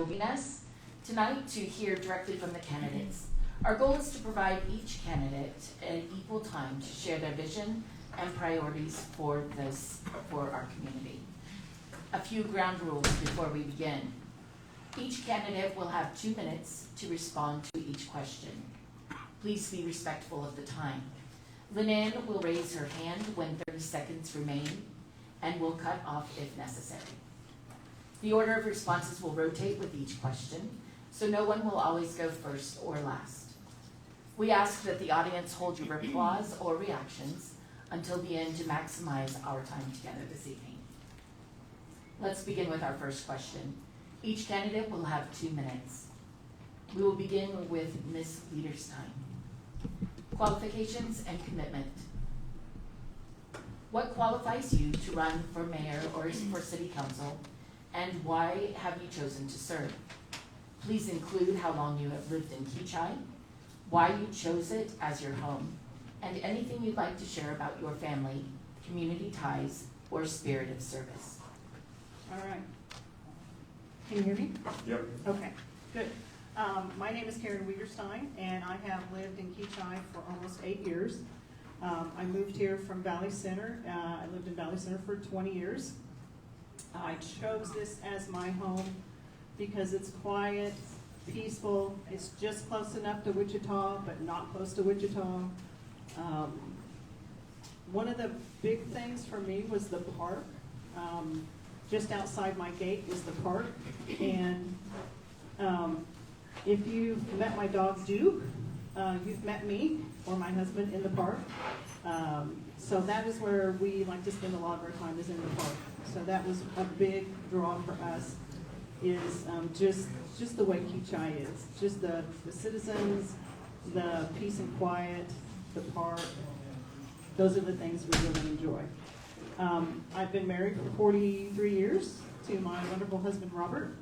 joining us tonight to hear directly from the candidates. Our goal is to provide each candidate an equal time to share their vision and priorities for our community. A few ground rules before we begin. Each candidate will have 2 minutes to respond to each question. Please be respectful of the time. Lynn will raise her hand when 30 seconds remain and will cut off if necessary. The order of responses will rotate with each question, so no one will always go first or last. We ask that the audience hold your applause or reactions until the end to maximize our time together this evening. Let's begin with our first question. Each candidate will have 2 minutes. We will begin with Ms. Liederstein. Qualifications and commitment. What qualifies you to run for mayor or for city council, and why have you chosen to serve? Please include how long you have lived in Kechi, why you chose it as your home, and anything you'd like to share about your family, community ties, or spirit of service. All right. Can you hear me? Yep. Okay, good. My name is Karen Wiederstein, and I have lived in Kechi for almost 8 years. I moved here from Valley Center. I lived in Valley Center for 20 years. I chose this as my home because it's quiet, peaceful. It's just close enough to Wichita, but not close to Wichita. One of the big things for me was the park. Just outside my gate is the park, and if you've met my dog Duke, you've met me or my husband in the park. So that is where we like to spend a lot of our time, is in the park. So that was a big draw for us, is just the way Kechi is. Just the citizens, the peace and quiet, the park. Those are the things we really enjoy. I've been married for 43 years to my wonderful husband, Robert.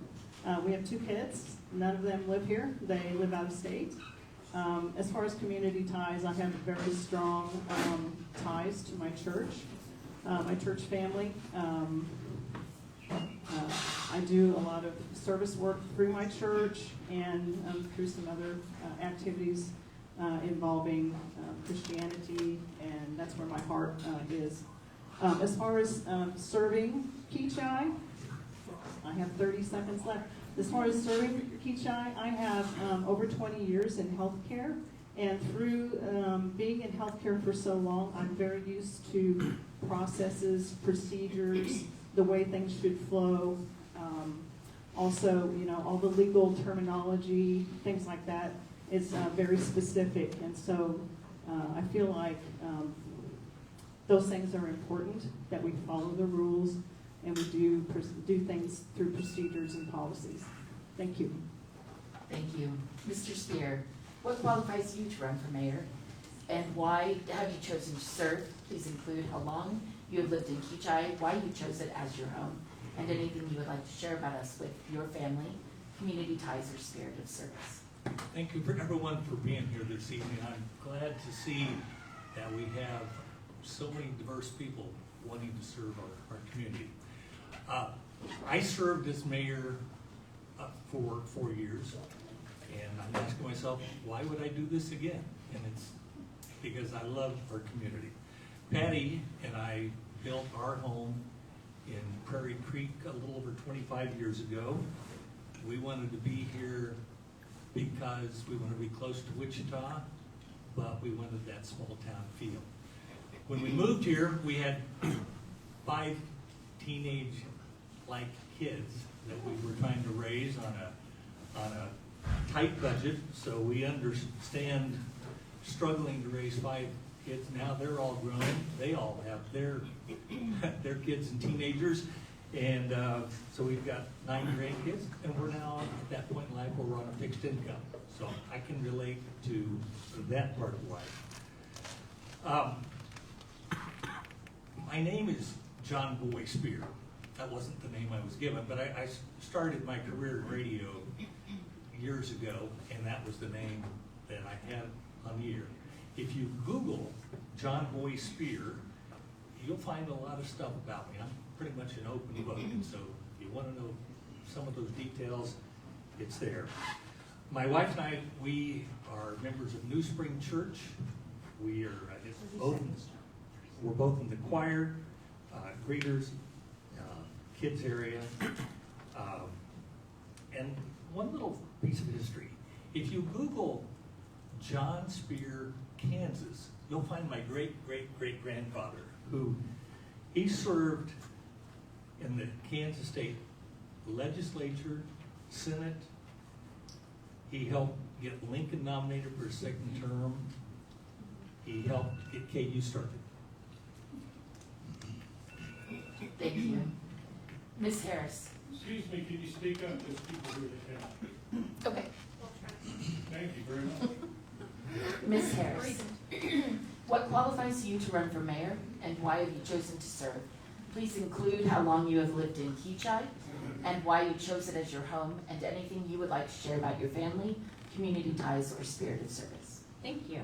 We have 2 kids. None of them live here. They live out of state. As far as community ties, I have very strong ties to my church family. I do a lot of service work through my church and through some other activities involving Christianity, and that's where my heart is. As far as serving Kechi, I have 30 seconds left. As far as serving Kechi, I have over 20 years in healthcare, and through being in healthcare for so long, I'm very used to processes, procedures, the way things should flow. Also, all the legal terminology, things like that is very specific, and so I feel like those things are important, that we follow the rules and we do things through procedures and policies. Thank you. Thank you. Mr. Spear, what qualifies you to run for mayor, and why have you chosen to serve? Please include how long you have lived in Kechi, why you chose it as your home, and anything you would like to share about us with your family, community ties, or spirit of service. Thank you for everyone for being here this evening. I'm glad to see that we have so many diverse people wanting to serve our community. I served as mayor for 4 years, and I'm asking myself, why would I do this again? And it's because I love our community. Patty and I built our home in Prairie Creek a little over 25 years ago. We wanted to be here because we wanted to be close to Wichita, but we wanted that small town feel. When we moved here, we had 5 teenage-like kids that we were trying to raise on a tight budget, so we understand struggling to raise 5 kids. Now they're all grown. They all have their kids and teenagers, and so we've got 9 grandkids, and we're now at that point in life where we're on a fixed income. So I can relate to that part of life. My name is John Boy Spear. That wasn't the name I was given, but I started my career in radio years ago, and that was the name that I had on the air. If you Google John Boy Spear, you'll find a lot of stuff about me. I'm pretty much an open book, and so if you want to know some of those details, it's there. My wife and I, we are members of New Spring Church. We are we're both in the choir, greeters, kids area. And one little piece of history. If you Google John Spear, Kansas, you'll find my great-great-great-grandfather, who he served in the Kansas State Legislature, Senate. He helped get Lincoln nominated for a second term. He helped get KU started. Thank you. Ms. Harris. Excuse me, can you speak up? There's people here that can't. Okay. Thank you very much. Ms. Harris. What qualifies you to run for mayor and why have you chosen to serve? Please include how long you have lived in Kechi and why you chose it as your home and anything you would like to share about your family, community ties, or spirit of service. Thank you.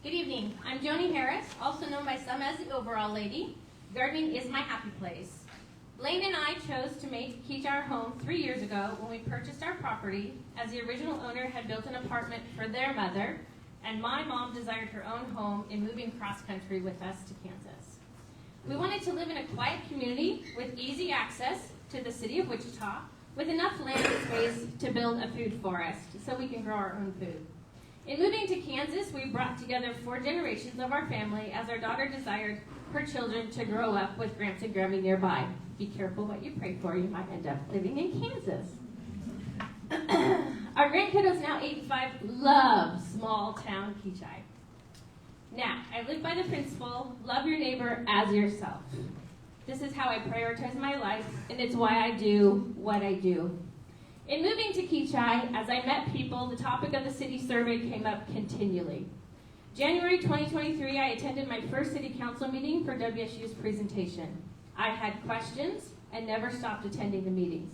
Good evening. I'm Joni Harris, also known by some as the Overall Lady. Gardening is my happy place. Blaine and I chose to make Kechi our home 3 years ago when we purchased our property, as the original owner had built an apartment for their mother, and my mom desired her own home in moving cross-country with us to Kansas. We wanted to live in a quiet community with easy access to the city of Wichita, with enough land space to build a food forest so we can grow our own food. In moving to Kansas, we brought together 4 generations of our family as our daughter desired her children to grow up with Gramps and Grammy nearby. Be careful what you pray for, you might end up living in Kansas. Our grandkiddos, now 85, love small town Kechi. Now, I live by the principle, love your neighbor as yourself. This is how I prioritize my life, and it's why I do what I do. In moving to Kechi, as I met people, the topic of the city survey came up continually. January 2023, I attended my first city council meeting for WSU's presentation. I had questions and never stopped attending the meetings.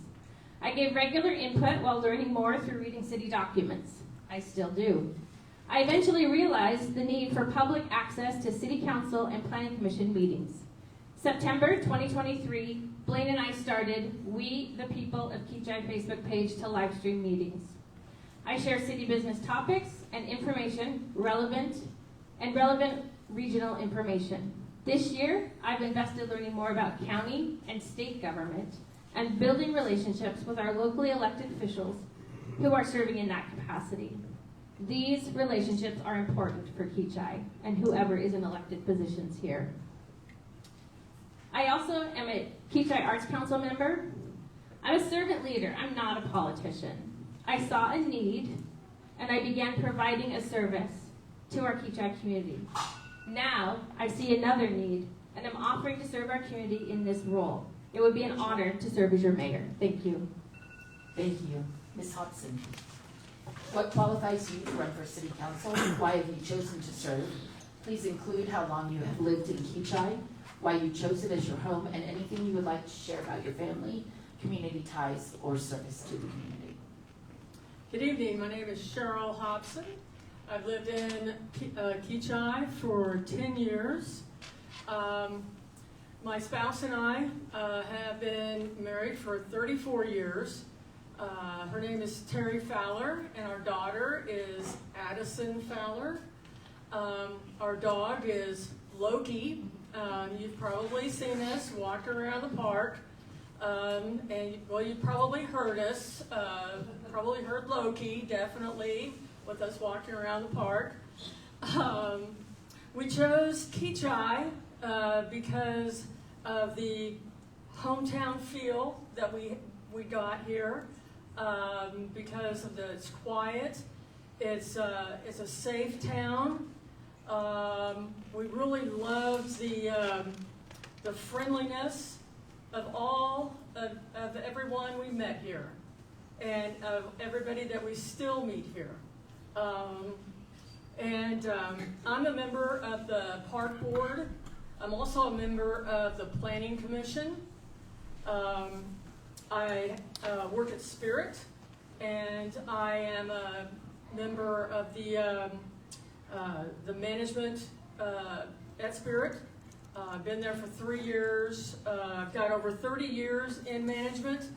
I gave regular input while learning more through reading city documents. I still do. I eventually realized the need for public access to city council and planning commission meetings. September 2023, Blaine and I started We the People of Kechi Facebook page to live stream meetings. I share city business topics and information relevant regional information. This year, I've invested learning more about county and state government and building relationships with our locally elected officials who are serving in that capacity. These relationships are important for Kechi and whoever is in elected positions here. I also am a Kechi Arts Council member. I'm a servant leader. I'm not a politician. I saw a need, and I began providing a service to our Kechi community. Now, I see another need, and I'm offering to serve our community in this role. It would be an honor to serve as your mayor. Thank you. Thank you. Ms. Hodson. What qualifies you to run for city council? Why have you chosen to serve? Please include how long you have lived in Kechi, why you chose it as your home, and anything you would like to share about your family, community ties, or service to the community. Good evening. My name is Cheryl Hobson. I've lived in Kechi for 10 years. My spouse and I have been married for 34 years. Her name is Terry Fowler, and our daughter is Addison Fowler. Our dog is Loki. You've probably seen us walking around the park. You probably heard us, probably heard Loki, definitely, with us walking around the park. We chose Kechi because of the hometown feel that we got here, because of it's quiet, it's a safe town. We really love the friendliness of of everyone we met here, and of everybody that we still meet here. I'm a member of the park board. I'm also a member of the planning commission. I work at Spirit, and I am a member of the management at Spirit. I've been there for 3 years. I've got over 30 years in management,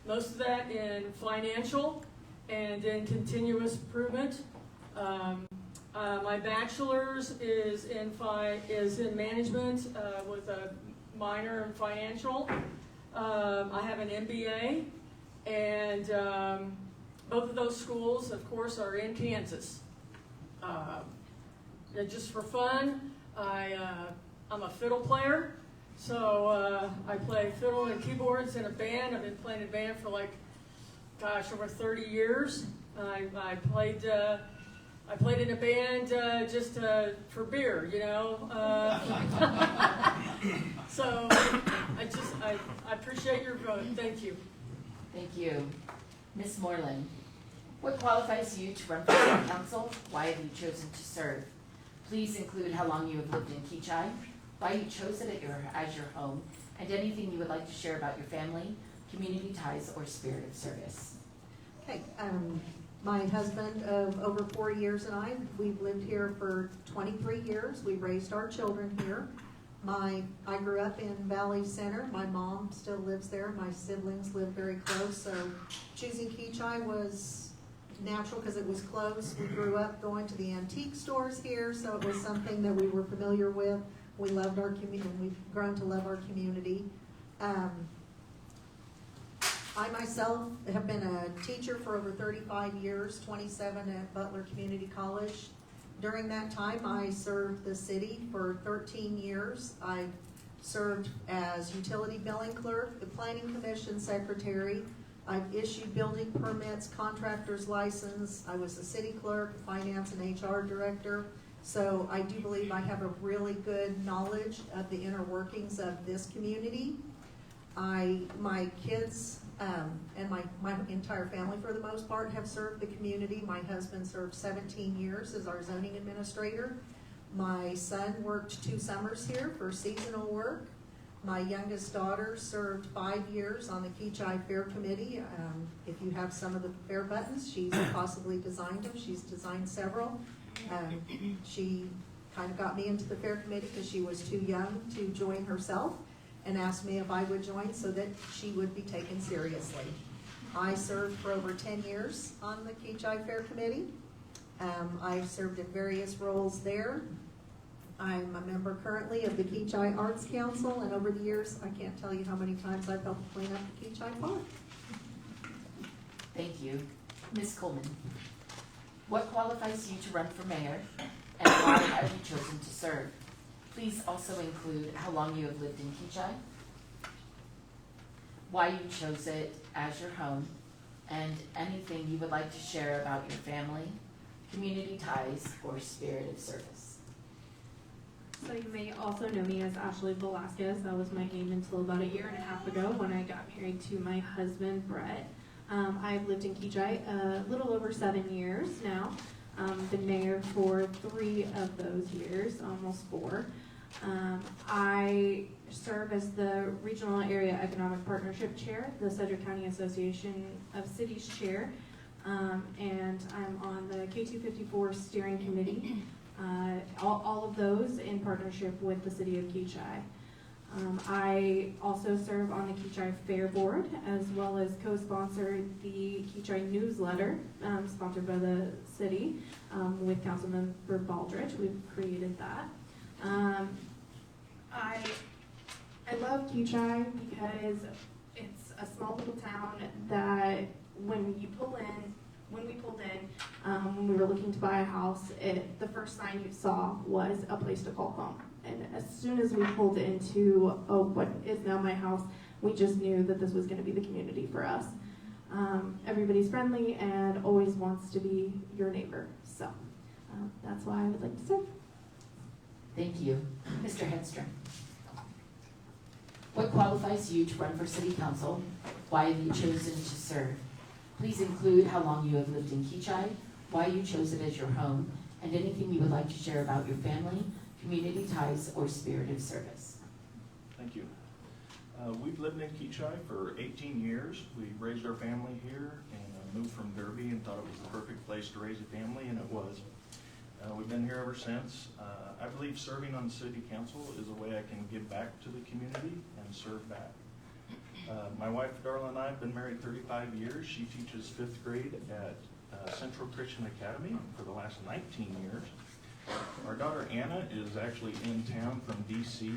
most of that in financial and then continuous improvement. My bachelor's is in management with a minor in financial. I have an MBA, and both of those schools, of course, are in Kansas. Just for fun, I'm a fiddle player, so I play fiddle and keyboards in a band. I've been playing in a band for over 30 years. I played in a band just for beer, you know. So I appreciate your vote. Thank you. Thank you. Ms. Moreland, what qualifies you to run for city council? Why have you chosen to serve? Please include how long you have lived in Kechi, why you chose it as your home, and anything you would like to share about your family, community ties, or spirit of service. Okay, my husband of over 4 years and we've lived here for 23 years. We raised our children here. I grew up in Valley Center. My mom still lives there. My siblings live very close. So choosing Kechi was natural because it was close. We grew up going to the antique stores here, so it was something that we were familiar with. We loved our community. We've grown to love our community. I myself have been a teacher for over 35 years, 27 at Butler Community College. During that time, I served the city for 13 years. I served as utility billing clerk, the planning commission secretary. I've issued building permits, contractor's license. I was the city clerk, finance and HR director. So I do believe I have a really good knowledge of the inner workings of this community. My kids and my entire family, for the most part, have served the community. My husband served 17 years as our zoning administrator. My son worked 2 summers here for seasonal work. My youngest daughter served 5 years on the Kechi Fair Committee. If you have some of the fair buttons, she's possibly designed them. She's designed several. She kind of got me into the fair committee because she was too young to join herself, and asked me if I would join so that she would be taken seriously. I served for over 10 years on the Kechi Fair Committee. I've served in various roles there. I'm a member currently of the Kechi Arts Council, and over the years, I can't tell you how many times I've helped clean up the Kechi Park. Thank you. Ms. Coleman, what qualifies you to run for mayor, and why have you chosen to serve? Please also include how long you have lived in Kechi, why you chose it as your home, and anything you would like to share about your family, community ties, or spirit of service. So you may also know me as Ashley Velasquez. That was my name until about 1.5 years ago when I got married to my husband, Brett. I've lived in Kechi a little over 7 years now. Been mayor for 3 of those years, almost 4. I serve as the Regional Area Economic Partnership Chair, the Sedgwick County Association of Cities Chair, and I'm on the K254 Steering Committee, all of those in partnership with the City of Kechi. I also serve on the Kechi Fair Board, as well as co-sponsor the Kechi newsletter, sponsored by the city, with Councilmember Baldridge. We've created that. I love Kechi because it's a small little town that when we pulled in, when we were looking to buy a house, the first sign you saw was a place to call home. And as soon as we pulled into what is now my house, we just knew that this was going to be the community for us. Everybody's friendly and always wants to be your neighbor. So that's why I would like to serve. Thank you. Mr. Hedstrom, what qualifies you to run for city council? Why have you chosen to serve? Please include how long you have lived in Kechi, why you chose it as your home, and anything you would like to share about your family, community ties, or spirit of service. Thank you. We've lived in Kechi for 18 years. We raised our family here and moved from Derby and thought it was the perfect place to raise a family, and it was. We've been here ever since. I believe serving on the city council is a way I can give back to the community and serve back. My wife Darla and I have been married 35 years. She teaches 5th grade at Central Christian Academy for the last 19 years. Our daughter Anna is actually in town from DC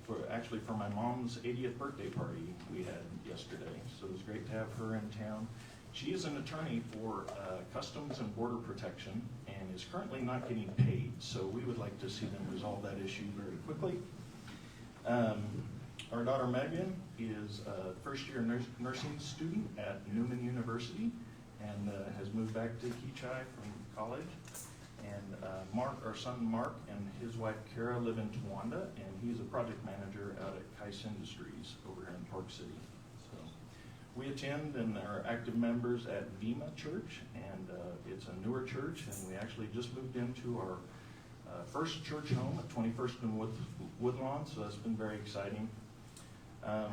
for my mom's 80th birthday party we had yesterday. So it was great to have her in town. She is an attorney for Customs and Border Protection and is currently not getting paid. So we would like to see them resolve that issue very quickly. Our daughter Megan is a first-year nursing student at Newman University and has moved back to Kechi from college. And Mark, our son Mark, and his wife Kara live in Towanda, and he's a project manager out at Kais Industries over here in Park City. So we attend and are active members at Vima Church, and it's a newer church, and we actually just moved into our first church home at 21st and Woodlawn, so that's been very exciting.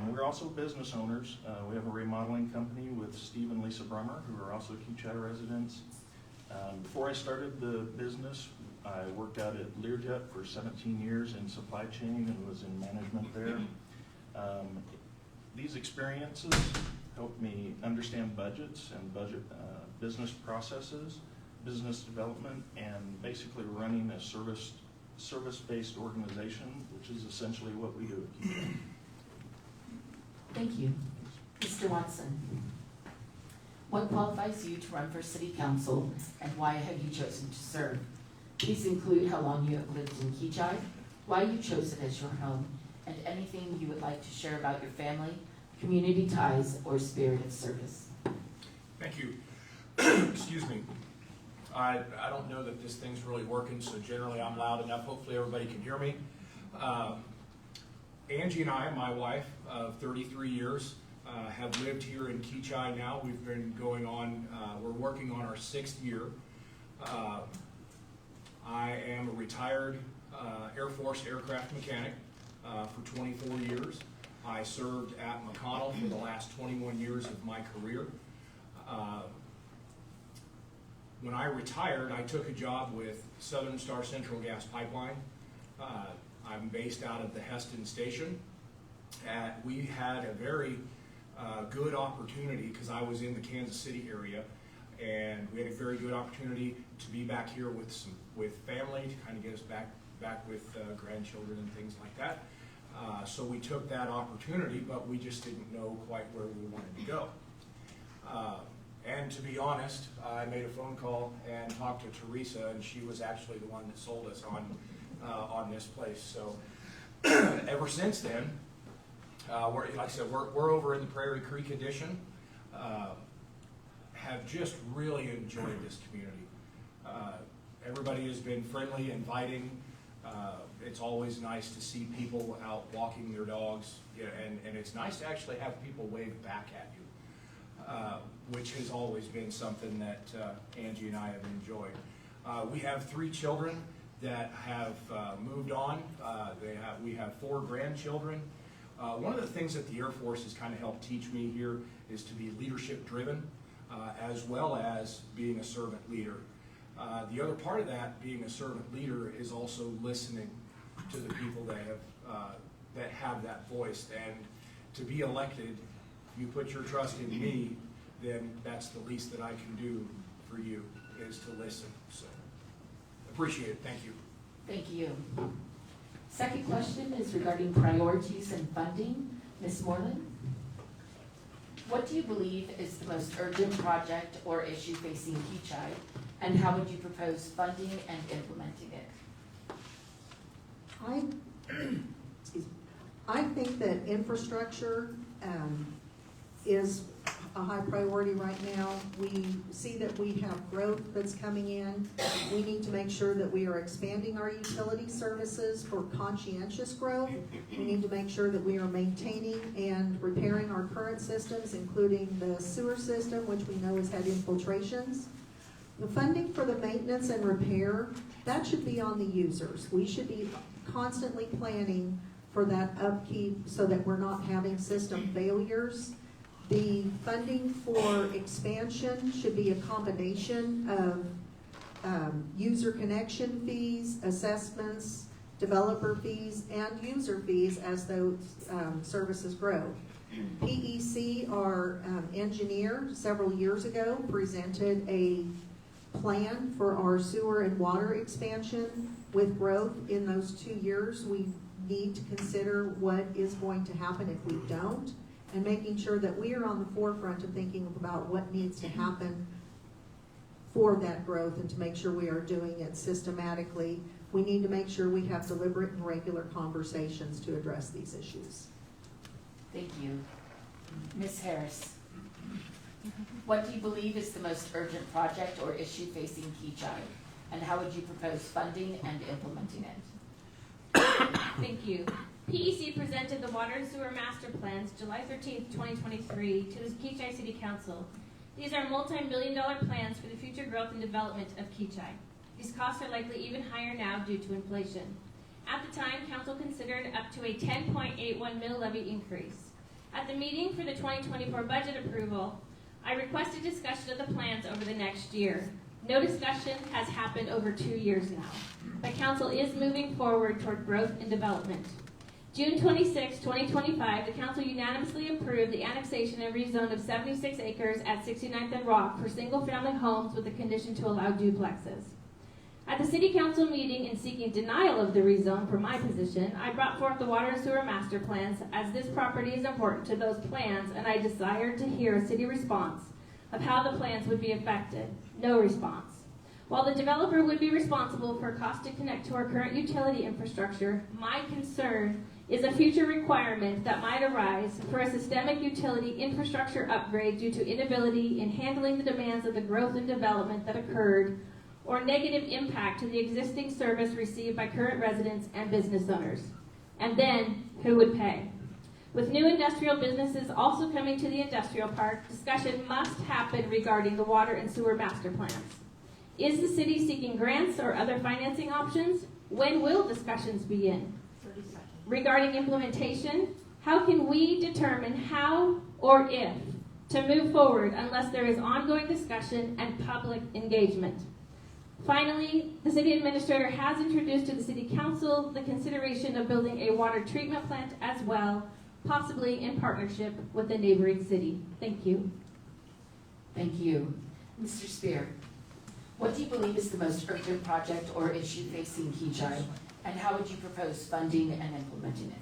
We're also business owners. We have a remodeling company with Steve and Lisa Brummer, who are also Kechi residents. Before I started the business, I worked out at Learjet for 17 years in supply chain and was in management there. These experiences helped me understand budgets and business processes, business development, and basically running a service-based organization, which is essentially what we do at Kechi. Thank you. Mr. Watson, what qualifies you to run for City Council and why have you chosen to serve? Please include how long you have lived in Kechi, why you chose it as your home, and anything you would like to share about your family, community ties, or spirit of service. Thank you. Excuse me. I don't know that this thing's really working, so generally I'm loud enough. Hopefully everybody can hear me. Angie and I, my wife of 33 years, have lived here in Kechi now. We've been going on, we're working on our 6th year. I am a retired Air Force aircraft mechanic for 24 years. I served at McConnell for the last 21 years of my career. When I retired, I took a job with Southern Star Central Gas Pipeline. I'm based out of the Heston Station. We had a very good opportunity because I was in the Kansas City area, and we had a very good opportunity to be back here with family to kind of get us back with grandchildren and things like that. So we took that opportunity, but we just didn't know quite where we wanted to go. And to be honest, I made a phone call and talked to Teresa, and she was actually the one that sold us on this place. So ever since then, like I said, we're over in the Prairie Creek Edition. Have just really enjoyed this community. Everybody has been friendly, inviting. It's always nice to see people out walking their dogs, and it's nice to actually have people wave back at you, which has always been something that Angie and I have enjoyed. We have 3 children that have moved on. We have 4 grandchildren. One of the things that the Air Force has kind of helped teach me here is to be leadership driven, as well as being a servant leader. The other part of that, being a servant leader, is also listening to the people that have that voice. And to be elected, if you put your trust in me, then that's the least that I can do for you, is to listen. So appreciate it. Thank you. Thank you. Second question is regarding priorities and funding. Ms. Moreland, what do you believe is the most urgent project or issue facing Kechi, and how would you propose funding and implementing it? I think that infrastructure is a high priority right now. We see that we have growth that's coming in. We need to make sure that we are expanding our utility services for conscientious growth. We need to make sure that we are maintaining and repairing our current systems, including the sewer system, which we know has had infiltrations. The funding for the maintenance and repair, that should be on the users. We should be constantly planning for that upkeep so that we're not having system failures. The funding for expansion should be a combination of user connection fees, assessments, developer fees, and user fees as those services grow. PEC, our engineer, several years ago presented a plan for our sewer and water expansion. With growth in those 2 years, we need to consider what is going to happen if we don't, and making sure that we are on the forefront of thinking about what needs to happen for that growth, and to make sure we are doing it systematically. We need to make sure we have deliberate and regular conversations to address these issues. Thank you. Ms. Harris, what do you believe is the most urgent project or issue facing Kechi? And how would you propose funding and implementing it? Thank you. PEC presented the Water and Sewer Master Plans July 13th, 2023 to the Kechi City Council. These are multi-million-dollar plans for the future growth and development of Kechi. These costs are likely even higher now due to inflation. At the time, Council considered up to a 10.81 mill levy increase. At the meeting for the 2024 budget approval, I requested discussion of the plans over the next year. No discussion has happened over 2 years now, but Council is moving forward toward growth and development. June 26, 2025, the Council unanimously approved the annexation and rezone of 76 acres at 69th and Rock for single-family homes with the condition to allow duplexes. At the City Council meeting, in seeking denial of the rezone for my position, I brought forth the Water and Sewer Master Plans, as this property is important to those plans, and I desired to hear a city response of how the plans would be affected. No response. While the developer would be responsible for cost to connect to our current utility infrastructure, my concern is a future requirement that might arise for a systemic utility infrastructure upgrade due to inability in handling the demands of the growth and development that occurred, or negative impact to the existing service received by current residents and business owners. And then, who would pay? With new industrial businesses also coming to the industrial park, discussion must happen regarding the water and sewer master plans. Is the city seeking grants or other financing options? When will discussions begin? Regarding implementation, how can we determine how or if to move forward unless there is ongoing discussion and public engagement? Finally, the city administrator has introduced to the city council the consideration of building a water treatment plant as well, possibly in partnership with a neighboring city. Thank you. Thank you. Mr. Spear, what do you believe is the most urgent project or issue facing Kechi, and how would you propose funding and implementing it?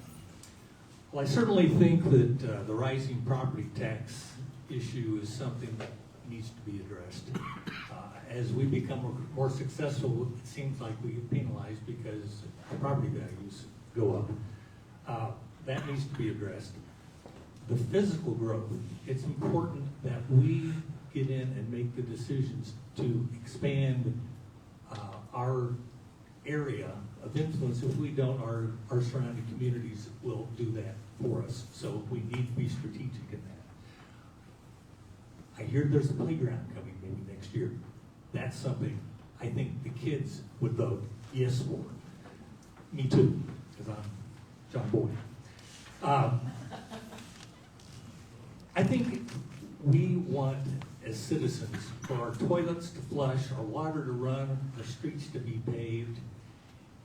Well, I certainly think that the rising property tax issue is something that needs to be addressed. As we become more successful, it seems like we get penalized because the property values go up. That needs to be addressed. The physical growth, it's important that we get in and make the decisions to expand our area of influence. If we don't, our surrounding communities will do that for us. So we need to be strategic in that. I hear there's a playground coming maybe next year. That's something I think the kids would vote yes for. Me too, because I'm John Boyd. I think we want, as citizens, for our toilets to flush, our water to run, our streets to be paved,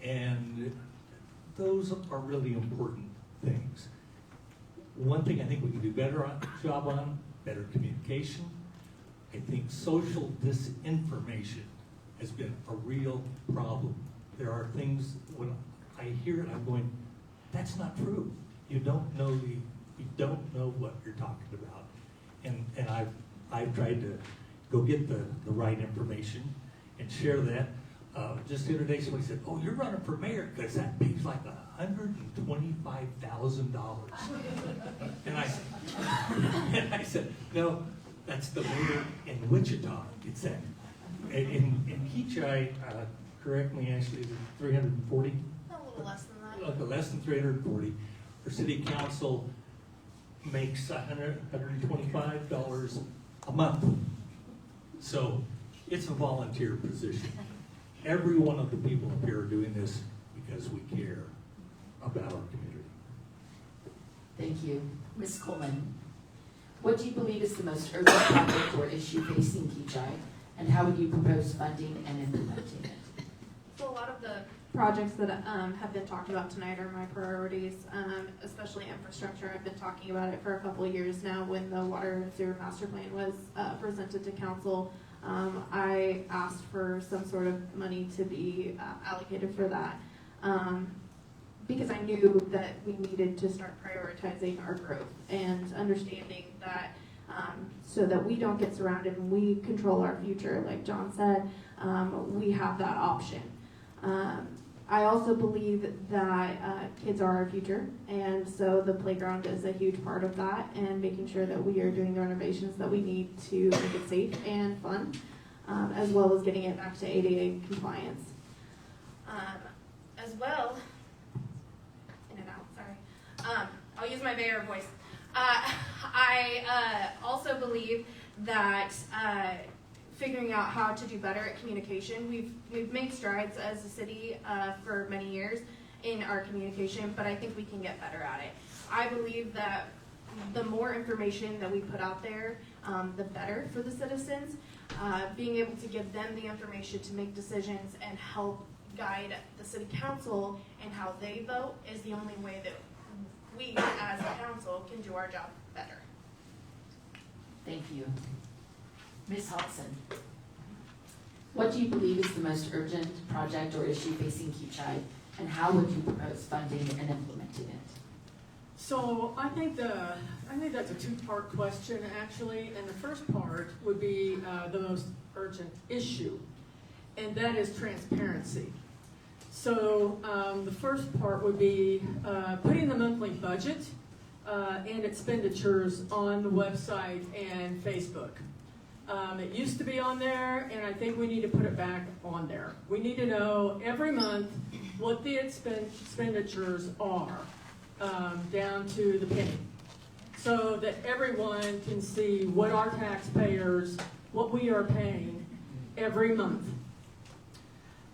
and those are really important things. One thing I think we can do better job on, better communication. I think social disinformation has been a real problem. There are things, when I hear it, I'm going, that's not true. You don't know what you're talking about. And I've tried to go get the right information and share that. Just the other day, somebody said, "Oh, you're running for mayor because that pays like $125,000." And I said, no, that's the mayor in Wichita. It's that. In Kechi, correct me, Ashley, is it 340? A little less than that. Okay, less than 340. Our city council makes $125 a month. So it's a volunteer position. Every one of the people up here are doing this because we care about our community. Thank you. Ms. Coleman, what do you believe is the most urgent project or issue facing Kechi, and how would you propose funding and implementing it? So a lot of the projects that have been talked about tonight are my priorities, especially infrastructure. I've been talking about it for a couple of years now. When the water and sewer master plan was presented to council, I asked for some sort of money to be allocated for that because I knew that we needed to start prioritizing our growth and understanding that so that we don't get surrounded and we control our future, like John said, we have that option. I also believe that kids are our future, and so the playground is a huge part of that, and making sure that we are doing the renovations that we need to make it safe and fun, as well as getting it back to ADA compliance. As well, in and out, sorry. I'll use my Bayer voice. I also believe that figuring out how to do better at communication. We've made strides as a city for many years in our communication, but I think we can get better at it. I believe that the more information that we put out there, the better for the citizens. Being able to give them the information to make decisions and help guide the city council and how they vote is the only way that we as a council can do our job better. Thank you. Ms. Hodson, what do you believe is the most urgent project or issue facing Kechi, and how would you propose funding and implementing it? So I think that's a two-part question actually, and the first part would be the most urgent issue, and that is transparency. So the first part would be putting the monthly budget and expenditures on the website and Facebook. It used to be on there, and I think we need to put it back on there. We need to know every month what the expenditures are, down to the penny, so that everyone can see what our taxpayers, what we are paying every month.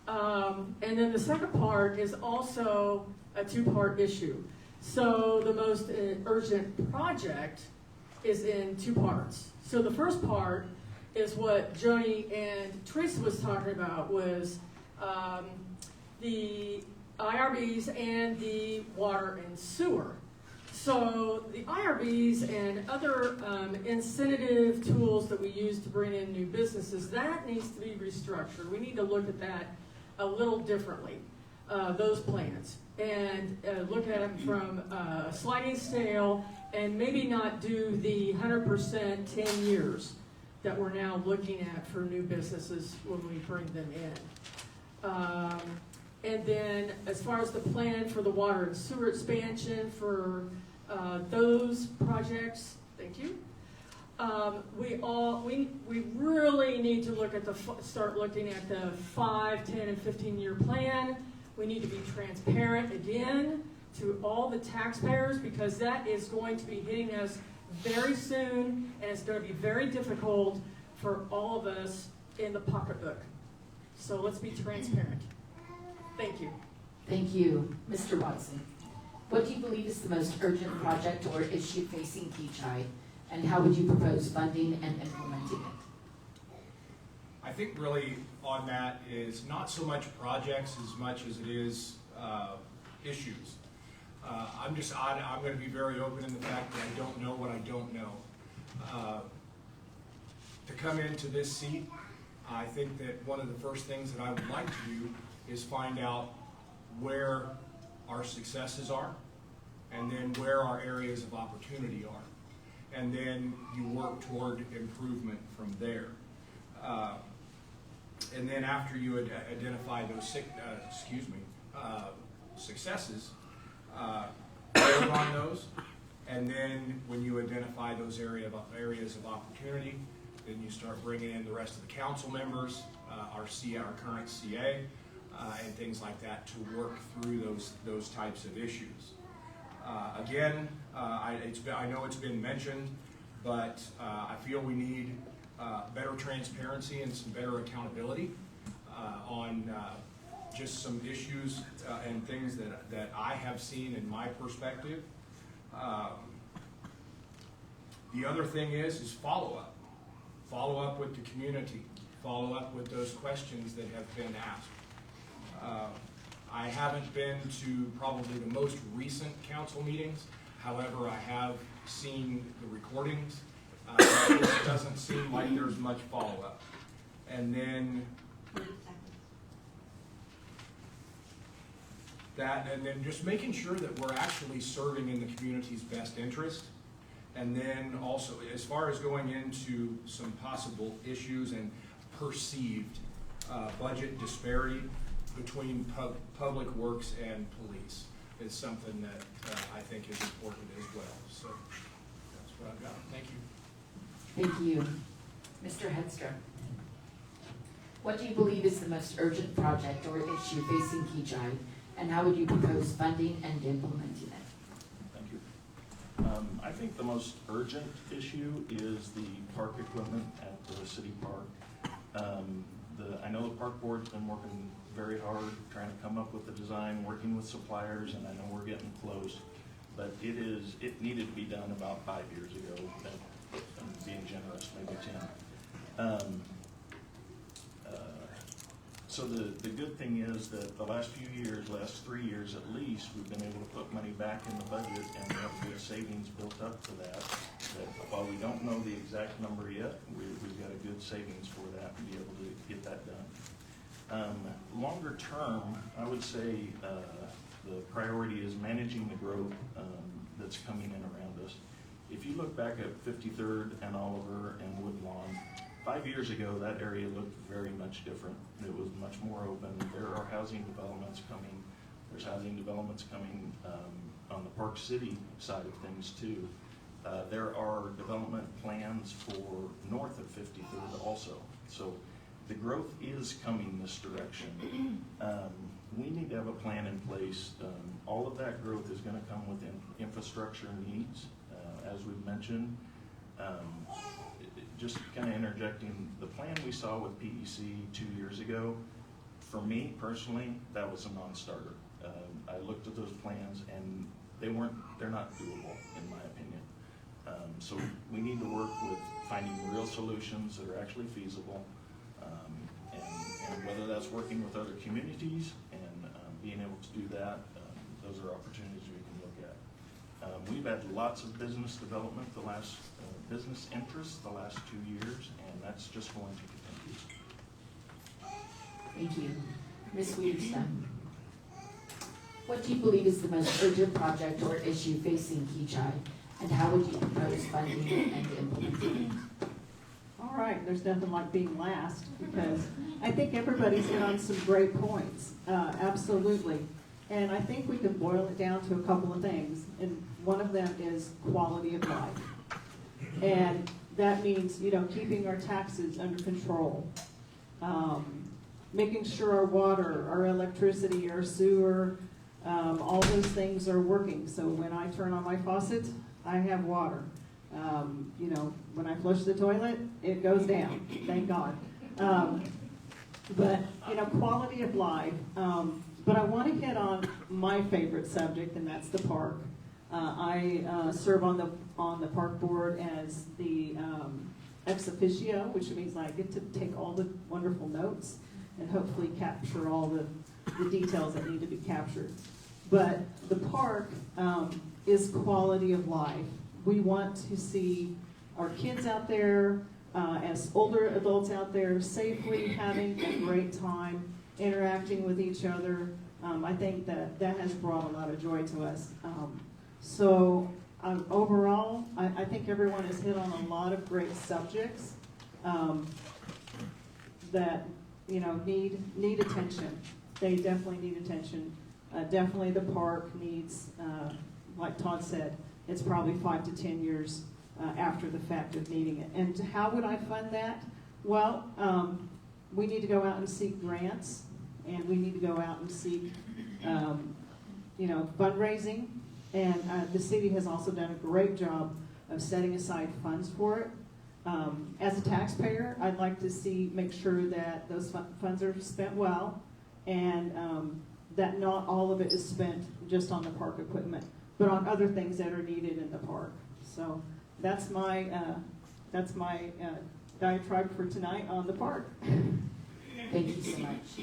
And then the second part is also a two-part issue. So the most urgent project is in two parts. So the first part is what Joni and Teresa was talking about, was the IRBs and the water and sewer. So the IRBs and other incentive tools that we use to bring in new businesses, that needs to be restructured. We need to look at that a little differently, those plans, and look at them from a sliding scale, and maybe not do the 100% 10 years that we're now looking at for new businesses when we bring them in. And then as far as the plan for the water and sewer expansion for those projects, thank you. We really need to look at start looking at the 5, 10, and 15-year plan. We need to be transparent again to all the taxpayers, because that is going to be hitting us very soon, and it's going to be very difficult for all of us in the pocketbook. So let's be transparent. Thank you. Thank you. Mr. Watson, what do you believe is the most urgent project or issue facing Kechi, and how would you propose funding and implementing it? I think really on that is not so much projects as much as it is issues. I'm going to be very open in the fact that I don't know what I don't know. To come into this seat, I think that one of the first things that I would like to do is find out where our successes are, and then where our areas of opportunity are. And then you work toward improvement from there. And then after you identify those successes, build on those. And then when you identify those areas of opportunity, then you start bringing in the rest of the council members, our current CA, and things like that to work through those types of issues. Again, I know it's been mentioned, but I feel we need better transparency and some better accountability on just some issues and things that I have seen in my perspective. The other thing is follow-up. Follow up with the community. Follow up with those questions that have been asked. I haven't been to probably the most recent council meetings. However, I have seen the recordings. It doesn't seem like there's much follow-up. And then just making sure that we're actually serving in the community's best interest. And then also, as far as going into some possible issues and perceived budget disparity between public works and police is something that I think is important as well. So that's what I've got. Thank you. Thank you. Mr. Hedstrom, what do you believe is the most urgent project or issue facing Kechi, and how would you propose funding and implementing it? Thank you. I think the most urgent issue is the park equipment at the city park. I know the park board's been working very hard trying to come up with the design, working with suppliers, and I know we're getting close. But it needed to be done about 5 years ago. I'm being generous, maybe 10. So the good thing is that the last few years, last 3 years at least, we've been able to put money back in the budget, and we have good savings built up for that. That while we don't know the exact number yet, we've got a good savings for that and be able to get that done. Longer term, I would say the priority is managing the growth that's coming in around us. If you look back at 53rd and Oliver and Woodlawn, 5 years ago, that area looked very much different. It was much more open. There are housing developments coming. There's housing developments coming on the Park City side of things too. There are development plans for north of 53rd also. So the growth is coming this direction. We need to have a plan in place. All of that growth is going to come with infrastructure needs, as we've mentioned. Just kind of interjecting, the plan we saw with PEC 2 years ago, for me personally, that was a non-starter. I looked at those plans and they're not doable in my opinion. So we need to work with finding real solutions that are actually feasible, and whether that's working with other communities and being able to do that, those are opportunities we can look at. We've had lots of business development business interests the last 2 years, and that's just going to continue. Thank you. Ms. Weiderstem, what do you believe is the most urgent project or issue facing Kechi, and how would you propose funding and implementing it? All right, there's nothing like being last, because I think everybody's hit on some great points, absolutely. And I think we can boil it down to a couple of things, and one of them is quality of life. And that means, keeping our taxes under control, making sure our water, our electricity, our sewer, all those things are working. So when I turn on my faucet, I have water. When I flush the toilet, it goes down, thank God. But quality of life. But I want to hit on my favorite subject, and that's the park. I serve on the park board as the ex officio, which means I get to take all the wonderful notes and hopefully capture all the details that need to be captured. But the park is quality of life. We want to see our kids out there, as older adults out there, safely having a great time, interacting with each other. I think that has brought a lot of joy to us. So overall, I think everyone has hit on a lot of great subjects that need attention. They definitely need attention. Definitely the park needs, like Todd said, it's probably 5 to 10 years after the fact of needing it. And how would I fund that? Well, we need to go out and seek grants, and we need to go out and seek, fundraising. And the city has also done a great job of setting aside funds for it. As a taxpayer, I'd like to make sure that those funds are spent well, and that not all of it is spent just on the park equipment, but on other things that are needed in the park. So that's my diatribe for tonight on the park. Thank you so much.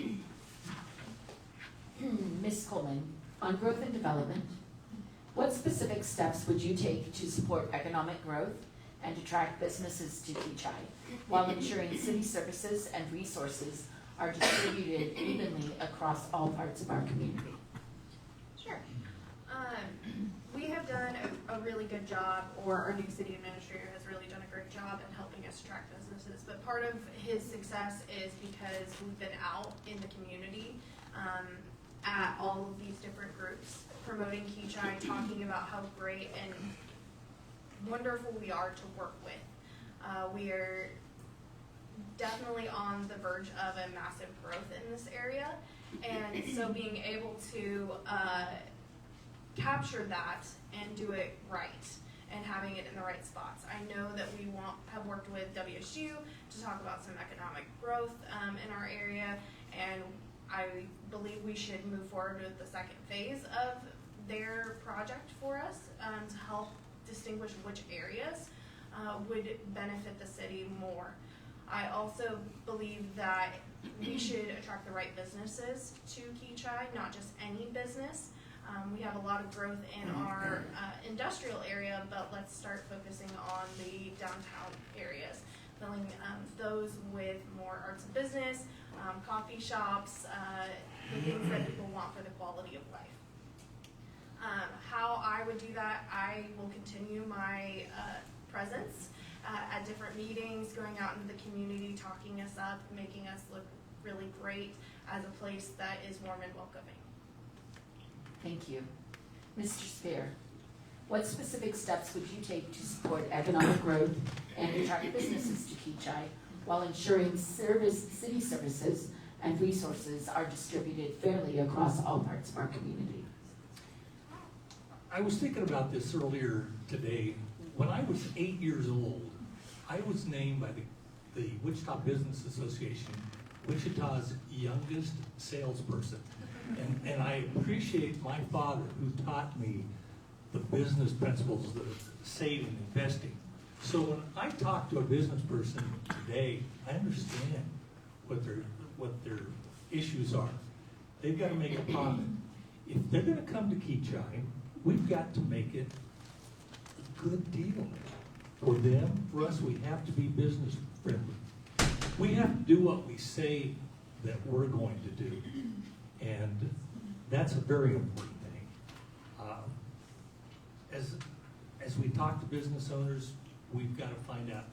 Ms. Coleman, on growth and development, what specific steps would you take to support economic growth and attract businesses to Kechi while ensuring city services and resources are distributed evenly across all parts of our community? Sure. We have done a really good job, or our new city administrator has really done a great job in helping us attract businesses. But part of his success is because we've been out in the community at all of these different groups, promoting Kechi, talking about how great and wonderful we are to work with. We are definitely on the verge of a massive growth in this area, and so being able to capture that and do it right and having it in the right spots. I know that we have worked with WSU to talk about some economic growth in our area, and I believe we should move forward with the second phase of their project for us to help distinguish which areas would benefit the city more. I also believe that we should attract the right businesses to Kechi, not just any business. We have a lot of growth in our industrial area, but let's start focusing on the downtown areas, filling those with more arts and business, coffee shops, the things that people want for the quality of life. How I would do that, I will continue my presence at different meetings, going out into the community, talking us up, making us look really great as a place that is warm and welcoming. Thank you. Mr. Spear, what specific steps would you take to support economic growth and attract businesses to Kechi while ensuring city services and resources are distributed fairly across all parts of our community? I was thinking about this earlier today. When I was 8 years old, I was named by the Wichita Business Association Wichita's youngest salesperson. And I appreciate my father who taught me the business principles of saving, investing. So when I talk to a business person today, I understand what their issues are. They've got to make a profit. If they're going to come to Kechi, we've got to make it a good deal. For them, for us, we have to be business friendly. We have to do what we say that we're going to do. And that's a very important thing. As we talk to business owners, we've got to find out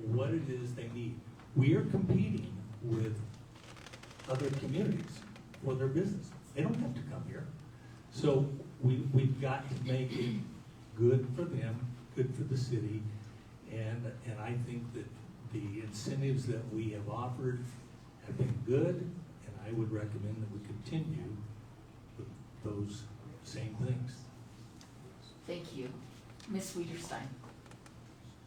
what it is they need. We are competing with other communities for their business. They don't have to come here. So we've got to make it good for them, good for the city, and I think that the incentives that we have offered have been good, and I would recommend that we continue with those same things. Thank you. Ms. Wiederstein,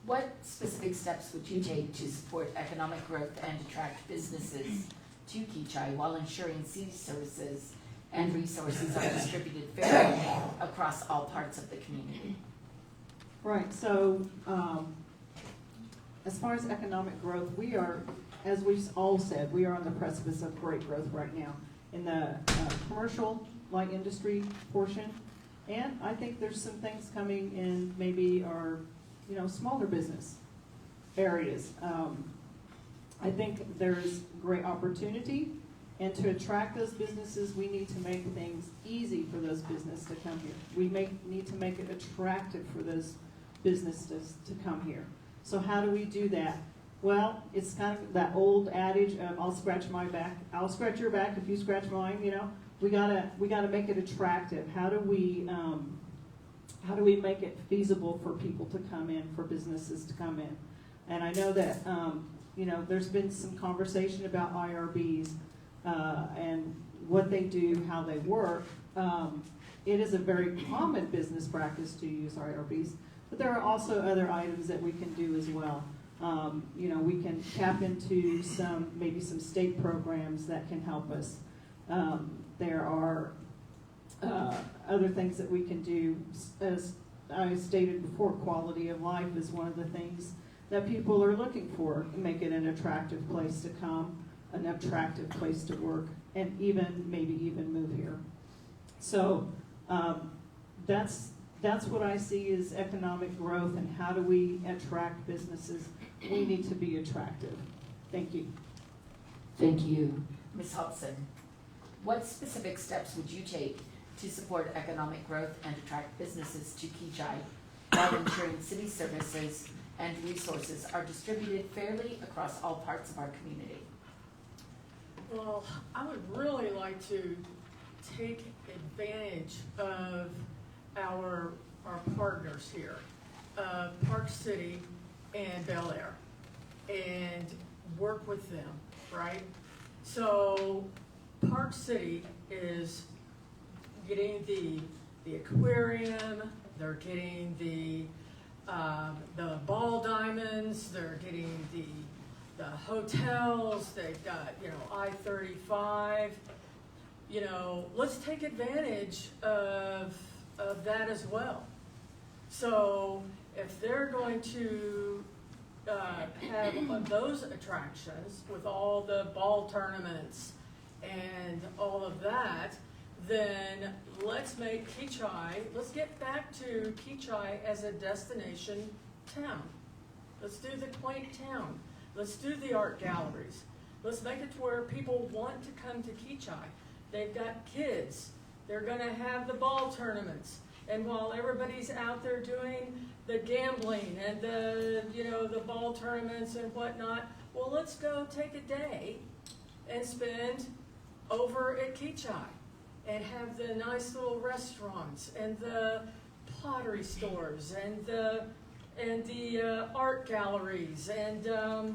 what specific steps would you take to support economic growth and attract businesses to Kechi while ensuring city services and resources are distributed fairly across all parts of the community? Right, so as far as economic growth, we are, as we've all said, we are on the precipice of great growth right now in the commercial light industry portion. And I think there's some things coming in maybe our, smaller business areas. I think there's great opportunity, and to attract those businesses, we need to make things easy for those businesses to come here. We need to make it attractive for those businesses to come here. So how do we do that? Well, it's kind of that old adage of I'll scratch my back, I'll scratch your back if you scratch mine. We gotta make it attractive. How do we make it feasible for people to come in, for businesses to come in? And I know that there's been some conversation about IRBs and what they do, how they work. It is a very common business practice to use IRBs, but there are also other items that we can do as well. We can tap into maybe some state programs that can help us. There are other things that we can do. As I stated before, quality of life is one of the things that people are looking for, make it an attractive place to come. an attractive place to work and maybe even move here. So that's what I see as economic growth, and how do we attract businesses? We need to be attractive. Thank you. Thank you. Ms. Hobson, what specific steps would you take to support economic growth and attract businesses to Kechi while ensuring city services and resources are distributed fairly across all parts of our community? Well, I would really like to take advantage of our partners here, Park City and Bel Air, and work with them, right? So Park City is getting the aquarium, they're getting the ball diamonds, they're getting the hotels, they've got, I-35. Let's take advantage of that as well. So if they're going to have those attractions with all the ball tournaments and all of that, then let's make Kechi, let's get back to Kechi as a destination town. Let's do the quaint town. Let's do the art galleries. Let's make it to where people want to come to Kechi. They've got kids. They're gonna have the ball tournaments. And while everybody's out there doing the gambling and the ball tournaments and whatnot, well, let's go take a day and spend over at Kechi and have the nice little restaurants and the pottery stores and the art galleries and the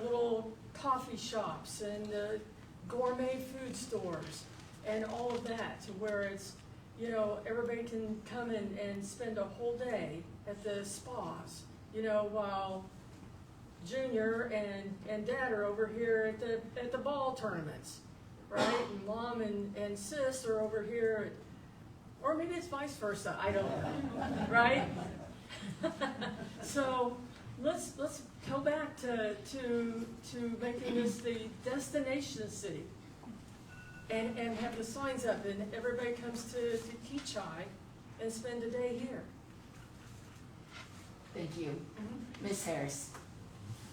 little coffee shops and the gourmet food stores and all of that, to where it's, everybody can come in and spend a whole day at the spas, while Junior and Dad are over here at the ball tournaments, right? And Mom and Sis are over here or maybe it's vice versa, I don't know, right? So let's go back to making this the destination city. And have the signs up, and everybody comes to Kechi and spend a day here. Thank you. Ms. Harris,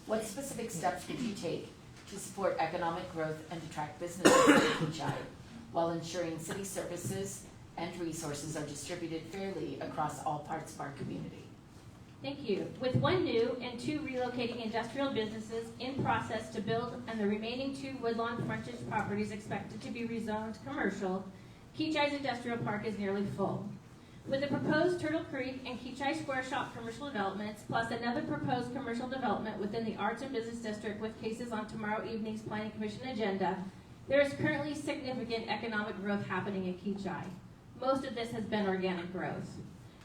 what specific steps would you take to support economic growth and attract businesses to Kechi while ensuring city services and resources are distributed fairly across all parts of our community? Thank you. With 1 new and 2 relocating industrial businesses in process to build and the remaining 2 Woodlawn frontage properties expected to be rezoned commercial, Kechi's industrial park is nearly full. With the proposed Turtle Creek and Kechi Square Shop commercial developments, plus another proposed commercial development within the Arts and Business District with cases on tomorrow evening's Planning Commission agenda, there is currently significant economic growth happening in Kechi. Most of this has been organic growth.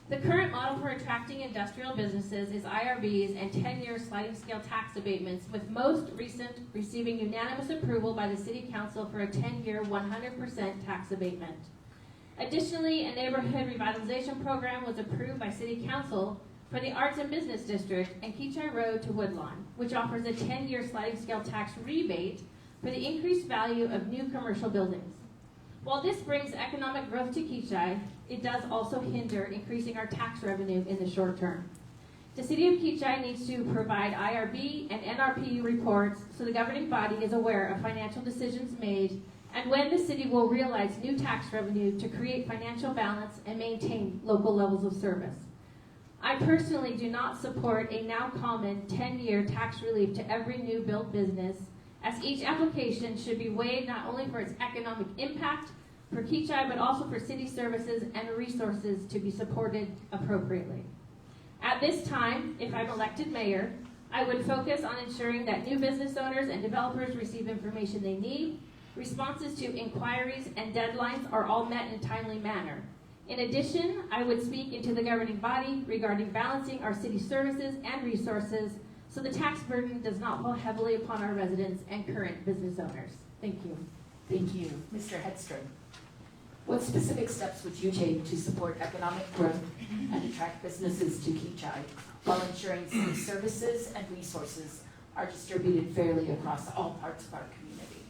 The current model for attracting industrial businesses is IRBs and 10-year sliding scale tax abatements, with most recent receiving unanimous approval by the City Council for a 10-year 100% tax abatement. Additionally, a neighborhood revitalization program was approved by City Council for the Arts and Business District and Kechi Road to Woodlawn, which offers a 10-year sliding scale tax rebate for the increased value of new commercial buildings. While this brings economic growth to Kechi, it does also hinder increasing our tax revenue in the short term. The City of Kechi needs to provide IRB and NRPU reports so the governing body is aware of financial decisions made and when the city will realize new tax revenue to create financial balance and maintain local levels of service. I personally do not support a now common 10-year tax relief to every new built business, as each application should be weighed not only for its economic impact for Kechi, but also for city services and resources to be supported appropriately. At this time, if I'm elected mayor, I would focus on ensuring that new business owners and developers receive information they need, responses to inquiries and deadlines are all met in a timely manner. In addition, I would speak into the governing body regarding balancing our city services and resources so the tax burden does not fall heavily upon our residents and current business owners. Thank you. Thank you. Mr. Hedstrom, what specific steps would you take to support economic growth and attract businesses to Kechi while ensuring city services and resources are distributed fairly across all parts of our community.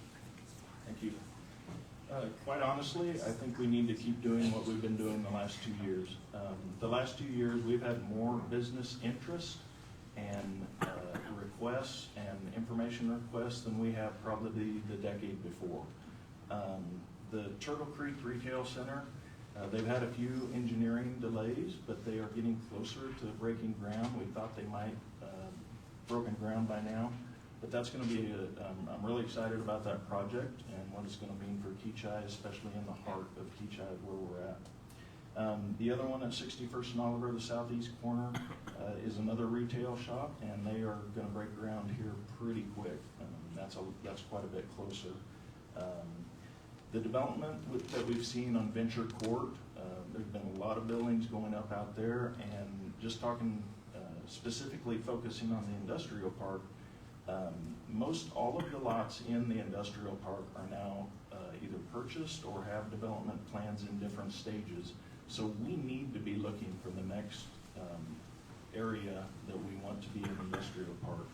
Thank you. Quite honestly, I think we need to keep doing what we've been doing the last 2 years. The last 2 years, we've had more business interest and requests and information requests than we have probably the decade before. The Turtle Creek Retail Center, they've had a few engineering delays, but they are getting closer to breaking ground. We thought they might broken ground by now, but that's going to be I'm really excited about that project and what it's going to mean for Kechi, especially in the heart of Kechi where we're at. The other one at 61st and Oliver, the southeast corner, is another retail shop, and they are going to break ground here pretty quick. That's quite a bit closer. The development that we've seen on Venture Court, there's been a lot of buildings going up out there, and just talking specifically focusing on the industrial park, most all of the lots in the industrial park are now either purchased or have development plans in different stages. So we need to be looking for the next area that we want to be an industrial park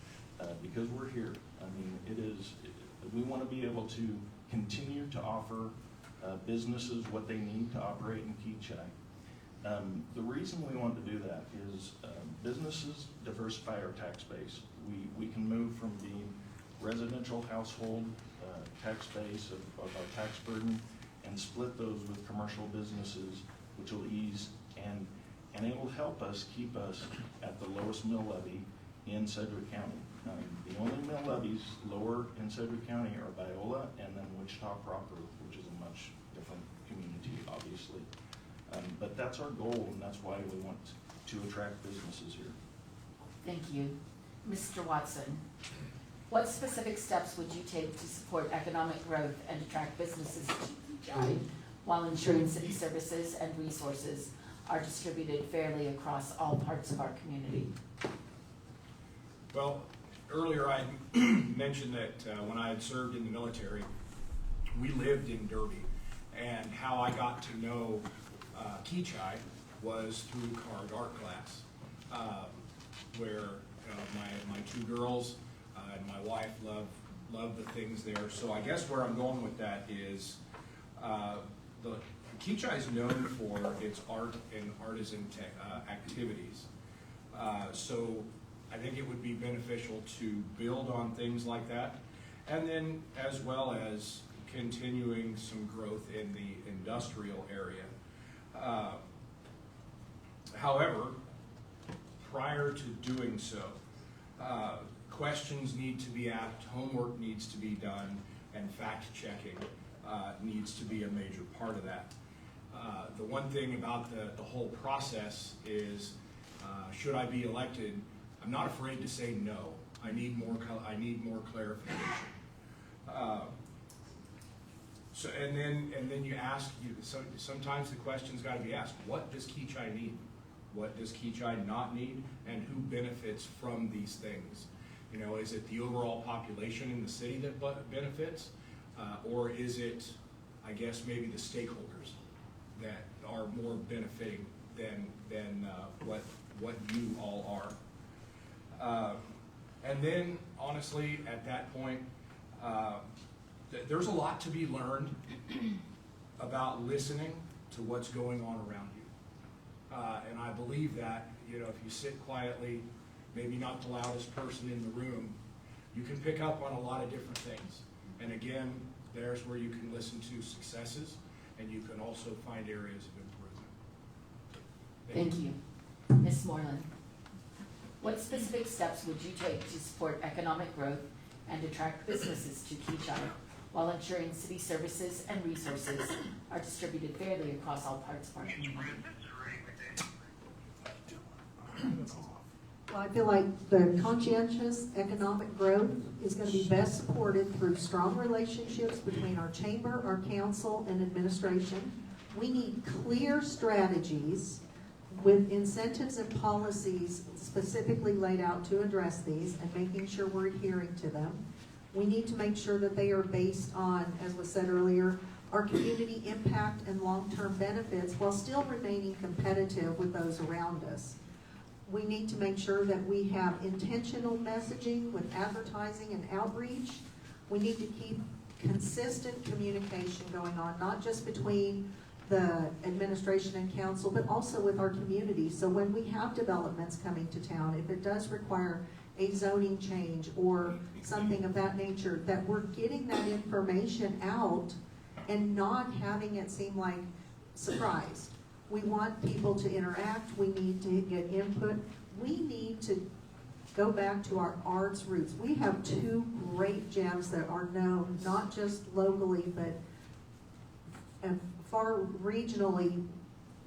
because we're here. I mean, we want to be able to continue to offer businesses what they need to operate in Kechi. The reason we want to do that is businesses diversify our tax base. We can move from being residential household tax base of our tax burden and split those with commercial businesses, which will ease and it will help us keep us at the lowest mill levy in Sedgwick County. The only mill levies lower in Sedgwick County are Biola and then Wichita proper, which is a much different community, obviously. But that's our goal, and that's why we want to attract businesses here. Thank you. Mr. Watson, what specific steps would you take to support economic growth and attract businesses to Kechi while ensuring city services and resources are distributed fairly across all parts of our community? Well, earlier I mentioned that when I had served in the military, we lived in Derby, and how I got to know Kechi was through card art class, where my two girls and my wife love the things there. So I guess where I'm going with that is the Kechi is known for its art and artisan activities. So I think it would be beneficial to build on things like that, and then as well as continuing some growth in the industrial area. However, prior to doing so, questions need to be asked, homework needs to be done, and fact-checking needs to be a major part of that. The one thing about the whole process is, should I be elected, I'm not afraid to say no. I need more clarification. So and then you ask. Sometimes the question's got to be asked: what does Kechi need? What does Kechi not need? And who benefits from these things? You know, is it the overall population in the city that benefits, or is it, I guess, maybe the stakeholders that are more benefiting than what you all are? And then, honestly, at that point, there's a lot to be learned about listening to what's going on around you. And I believe that, you know, if you sit quietly, maybe not the loudest person in the room, you can pick up on a lot of different things. And again, there's where you can listen to successes, and you can also find areas of improvement. Thank you. Ms. Moreland, what specific steps would you take to support economic growth and attract businesses to Kechi while ensuring city services and resources are distributed fairly across all parts of our community? Well, I feel like the conscientious economic growth is going to be best supported through strong relationships between our chamber, our council, and administration. We need clear strategies with incentives and policies specifically laid out to address these and making sure we're adhering to them. We need to make sure that they are based on, as was said earlier, our community impact and long-term benefits while still remaining competitive with those around us. we need to make sure that we have intentional messaging with advertising and outreach. We need to keep consistent communication going on, not just between the administration and council, but also with our community. So when we have developments coming to town, if it does require a zoning change or something of that nature, that we're getting that information out and not having it seem like surprise. We want people to interact, we need to get input, we need to go back to our arts roots. We have two great gems that are known, not just locally, but far regionally,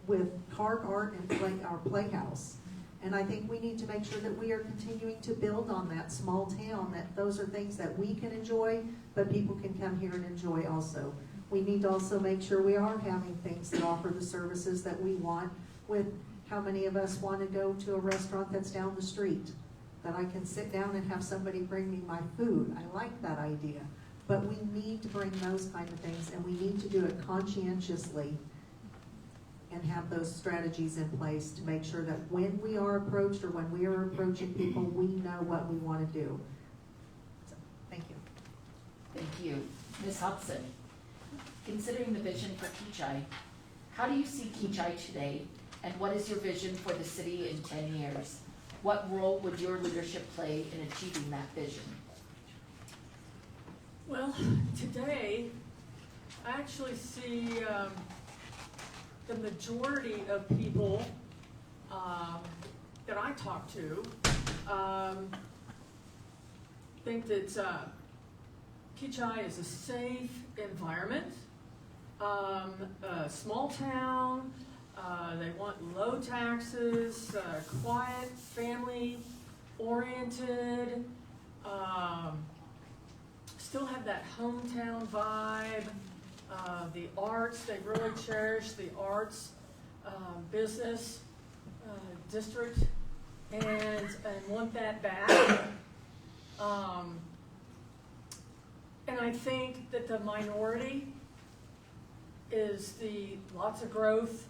with Park Art and our Playhouse. And I think we need to make sure that we are continuing to build on that small town, that those are things that we can enjoy, but people can come here and enjoy also. We need to also make sure we are having things that offer the services that we want. With how many of us want to go to a restaurant that's down the street, that I can sit down and have somebody bring me my food. I like that idea. But we need to bring those kind of things, and we need to do it conscientiously and have those strategies in place to make sure that when we are approached or when we are approaching people, we know what we want to do. So, thank you. Thank you. Ms. Hudson, considering the vision for Kechi, how do you see Kechi today, and what is your vision for the city in 10 years? What role would your leadership play in achieving that vision? Well, today, I actually see the majority of people that I talk to think that Kechi is a safe environment, a small town. They want low taxes, quiet, family-oriented, still have that hometown vibe. The arts, they really cherish the arts business district and want that back. And I think that the minority is the lots of growth,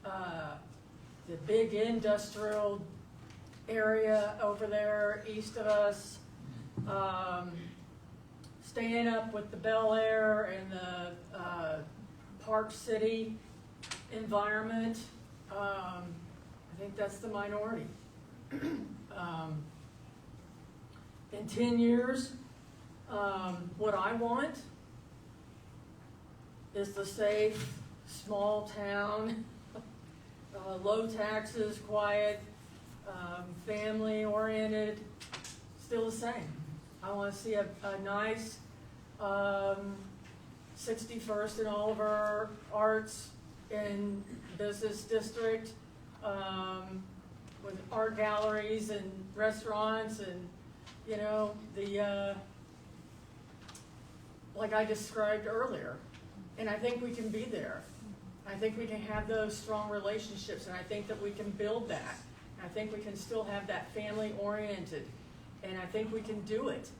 the big industrial area over there east of us, staying up with the Bel Air and the Park City environment. I think that's the minority. In 10 years, what I want is the safe, small town, low taxes, quiet, family-oriented, still the same. I want to see a nice 61st and Oliver Arts and Business District with art galleries and restaurants and, you know, the like I described earlier. And I think we can be there. I think we can have those strong relationships, and I think that we can build that. I think we can still have that family-oriented, and I think we can do it.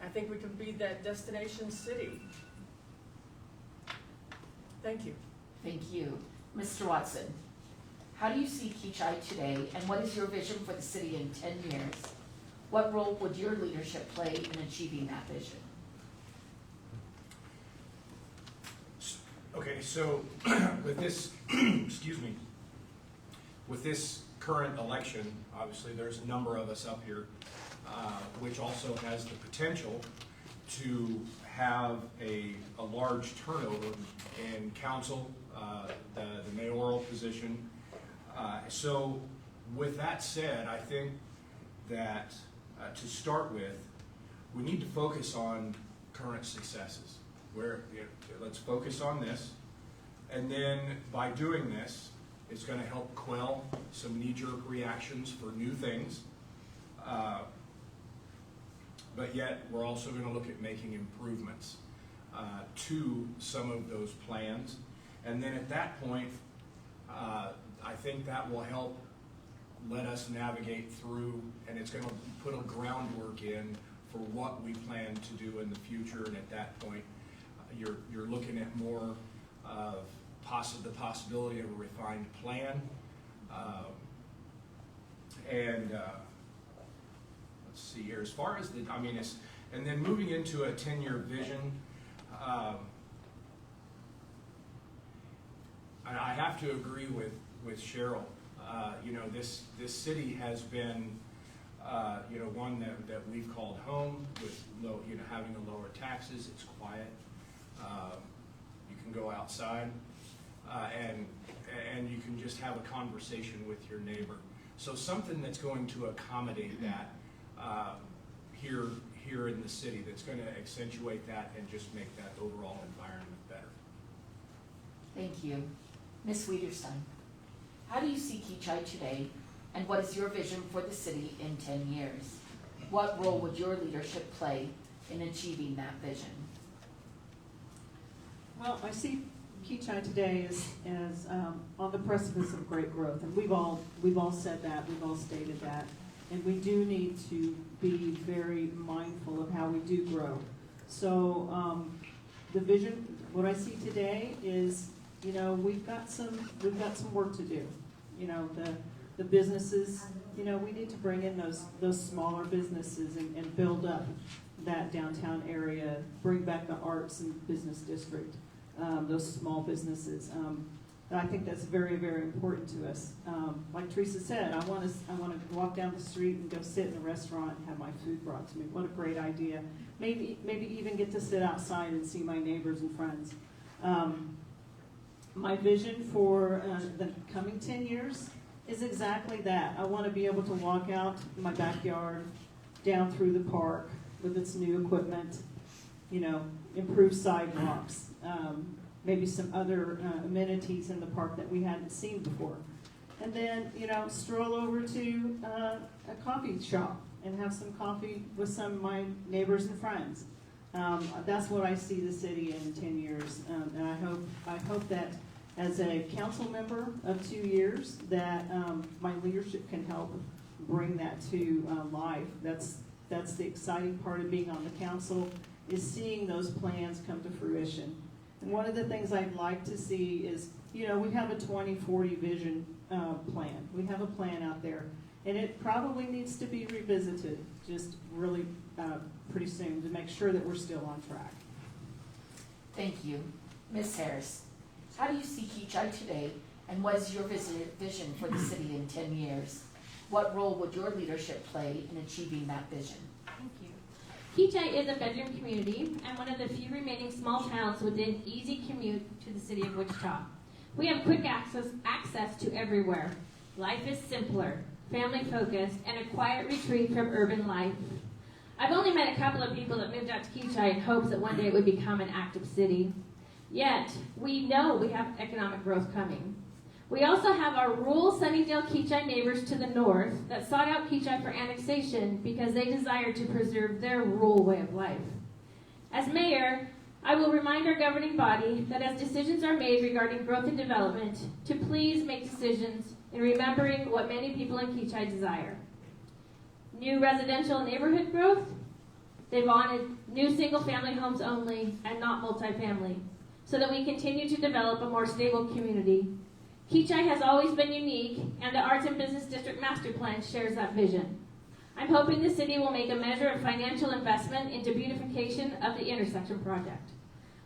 I think we can be that destination city. Thank you. Thank you. Mr. Watson, how do you see Kechi today, and what is your vision for the city in 10 years? What role would your leadership play in achieving that vision? Okay, so with this, excuse me, with this current election, obviously there's a number of us up here, which also has the potential to have a large turnover in council, the mayoral position. So with that said, I think that to start with, we need to focus on current successes. Let's focus on this, and then by doing this, it's going to help quell some knee-jerk reactions for new things. But yet, we're also going to look at making improvements to some of those plans. And then at that point, I think that will help let us navigate through, and it's going to put a groundwork in for what we plan to do in the future. And at that point, you're looking at more of the possibility of a refined plan, And let's see here, as far as and then moving into a 10-year vision, I have to agree with Cheryl. This city has been, one that we've called home with having the lower taxes. It's quiet. You can go outside, and you can just have a conversation with your neighbor. So something that's going to accommodate that here in the city, that's going to accentuate that and just make that overall environment better. Thank you. Ms. Wiederstein, how do you see Kechi today, and what is your vision for the city in 10 years? What role would your leadership play in achieving that vision? Well, I see Kechi today as on the precipice of great growth, and we've all said that, we've all stated that, and we do need to be very mindful of how we do grow. So the vision, what I see today is, we've got some work to do. The businesses, we need to bring in those smaller businesses and build up that downtown area, bring back the arts and business district. Those small businesses. And I think that's very, very important to us. Like Teresa said, I want to walk down the street and go sit in a restaurant and have my food brought to me. What a great idea. Maybe even get to sit outside and see my neighbors and friends. My vision for the coming 10 years is exactly that. I want to be able to walk out in my backyard, down through the park with its new equipment, improved sidewalks, maybe some other amenities in the park that we hadn't seen before. And then, stroll over to a coffee shop and have some coffee with some of my neighbors and friends. That's what I see the city in 10 years. And I hope that as a council member of 2 years, that my leadership can help bring that to life. That's the exciting part of being on the council, is seeing those plans come to fruition. And one of the things I'd like to see is, we have a 2040 vision plan. We have a plan out there, and it probably needs to be revisited just really pretty soon to make sure that we're still on track. Thank you. Ms. Harris, how do you see Kechi today, and what is your vision for the city in 10 years? What role would your leadership play in achieving that vision? Thank you. Kechi is a bedroom community and one of the few remaining small towns within easy commute to the city of Wichita. We have quick access to everywhere. Life is simpler, family-focused, and a quiet retreat from urban life. I've only met a couple of people that moved out to Kechi in hopes that one day it would become an active city. Yet, we know we have economic growth coming. We also have our rural Sunnydale Kechi neighbors to the north that sought out Kechi for annexation because they desired to preserve their rural way of life. As mayor, I will remind our governing body that as decisions are made regarding growth and development, to please make decisions in remembering what many people in Kechi desire. New residential neighborhood growth, they wanted new single-family homes only and not multifamily, so that we continue to develop a more stable community. Kechi has always been unique, and the Arts and Business District Master Plan shares that vision. I'm hoping the city will make a measure of financial investment into beautification of the intersection project.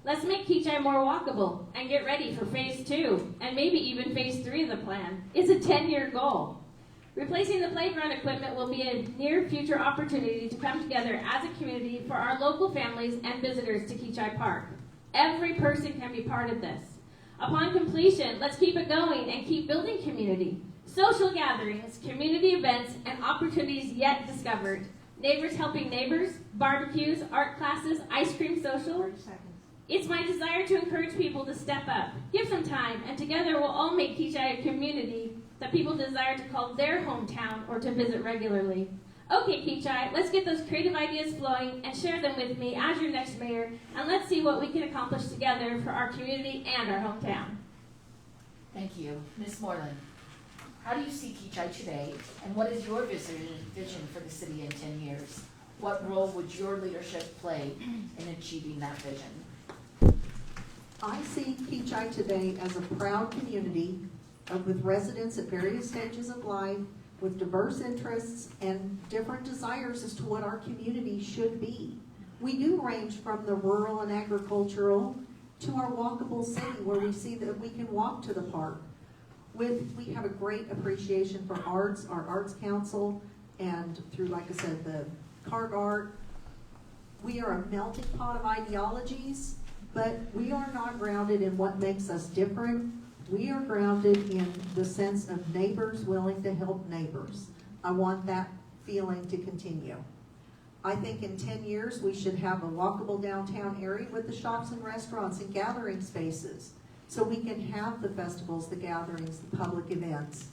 Let's make Kechi more walkable and get ready for phase 2 and maybe even phase 3 of the plan. It's a 10-year goal. Replacing the playground equipment will be a near future opportunity to come together as a community for our local families and visitors to Kechi Park. Every person can be part of this. Upon completion, let's keep it going and keep building community. Social gatherings, community events, and opportunities yet discovered. Neighbors helping neighbors, barbecues, art classes, ice cream social. It's my desire to encourage people to step up, give some time, and together we'll all make Kechi a community that people desire to call their hometown or to visit regularly. Okay, Kechi, let's get those creative ideas flowing and share them with me as your next mayor, and let's see what we can accomplish together for our community and our hometown. Thank you. Ms. Moreland, how do you see Kechi today, and what is your vision for the city in 10 years? What role would your leadership play in achieving that vision? I see Kechi today as a proud community with residents at various stages of life with diverse interests and different desires as to what our community should be. We do range from the rural and agricultural to our walkable city where we see that we can walk to the park. We have a great appreciation for arts, our arts council, and through, like I said, the card art. We are a melting pot of ideologies, but we are not grounded in what makes us different. We are grounded in the sense of neighbors willing to help neighbors. I want that feeling to continue. I think in 10 years we should have a walkable downtown area with the shops and restaurants and gathering spaces so we can have the festivals, the gatherings, the public events.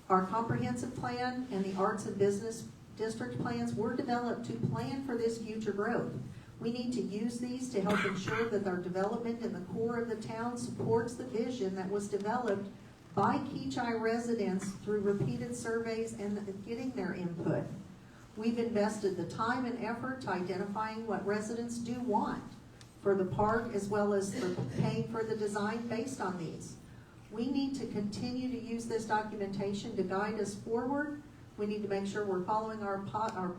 Our comprehensive plan and the arts and business district plans were developed to plan for this future growth. We need to use these to help ensure that our development in the core of the town supports the vision that was developed by Kechi residents through repeated surveys and getting their input. We've invested the time and effort to identifying what residents do want for the park as well as for paying for the design based on these. We need to continue to use this documentation to guide us forward. We need to make sure we're following our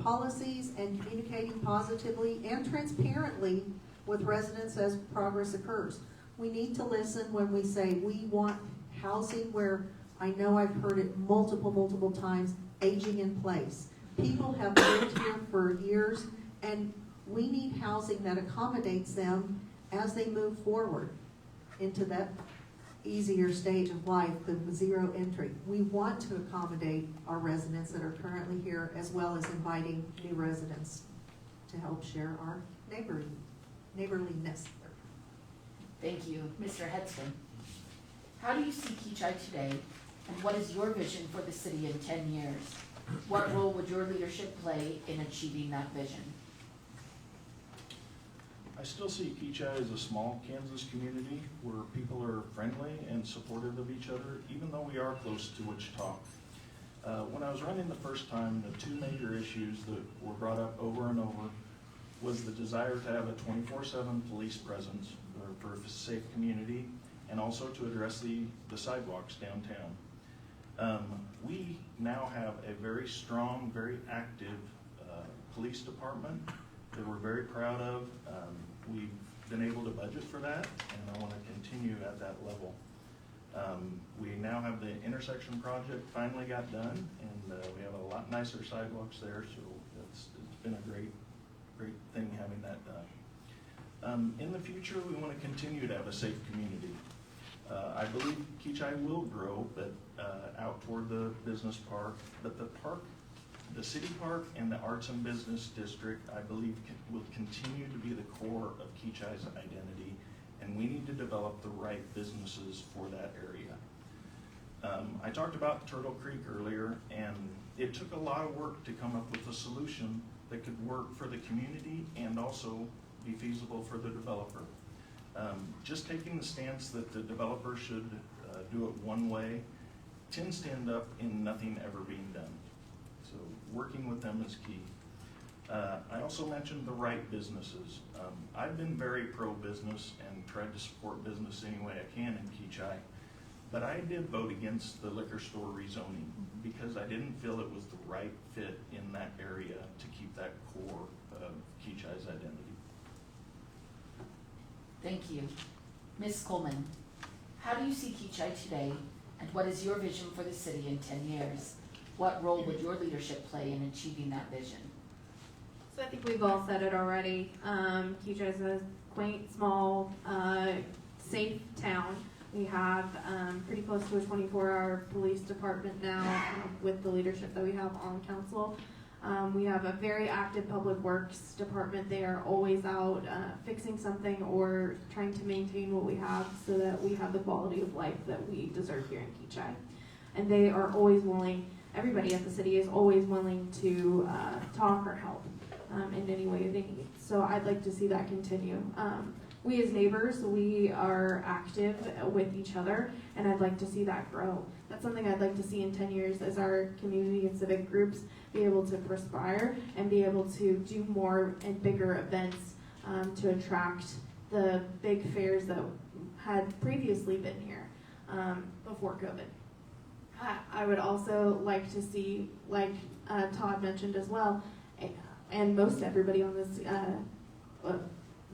policies and communicating positively and transparently with residents as progress occurs. We need to listen when we say we want housing where, I know I've heard it multiple times, aging in place. People have lived here for years and we need housing that accommodates them as they move forward into that easier stage of life, the zero entry. We want to accommodate our residents that are currently here as well as inviting new residents to help share our neighborliness. Thank you. Mr. Hedston, how do you see Kechi today, and what is your vision for the city in 10 years? What role would your leadership play in achieving that vision? I still see Kechi as a small Kansas community where people are friendly and supportive of each other, even though we are close to Wichita. When I was running the first time, the two major issues that were brought up over and over was the desire to have a 24/7 police presence for a safe community and also to address the sidewalks downtown. We now have a very strong, very active police department that we're very proud of. We've been able to budget for that, and I want to continue at that level. We now have the intersection project finally got done, and we have a lot nicer sidewalks there, so it's been a great thing having that done. In the future, we want to continue to have a safe community. I believe Kechi will grow, but out toward the business park, but the city park and the arts and business district, I believe, will continue to be the core of Kechi's identity, and we need to develop the right businesses for that area. I talked about Turtle Creek earlier, and it took a lot of work to come up with a solution that could work for the community and also be feasible for the developer. Just taking the stance that the developer should do it one way tends to end up in nothing ever being done. So working with them is key. I also mentioned the right businesses. I've been very pro-business and tried to support business any way I can in Kechi, but I did vote against the liquor store rezoning because I didn't feel it was the right fit in that area to keep that core of Kechi's identity. Thank you. Ms. Coleman, how do you see Kechi today, and what is your vision for the city in 10 years? What role would your leadership play in achieving that vision? So I think we've all said it already. Kechi is a quaint, small, safe town. We have pretty close to a 24-hour police department now with the leadership that we have on council. We have a very active public works department. They are always out fixing something or trying to maintain what we have so that we have the quality of life that we deserve here in Kechi. And they are always willing, everybody at the city is always willing to talk or help in any way they need. So I'd like to see that continue. We as neighbors, we are active with each other, and I'd like to see that grow. That's something I'd like to see in 10 years as our community and civic groups be able to perspire and be able to do more and bigger events to attract the big fairs that had previously been here before COVID. I would also like to see, like Todd mentioned as well, and most everybody on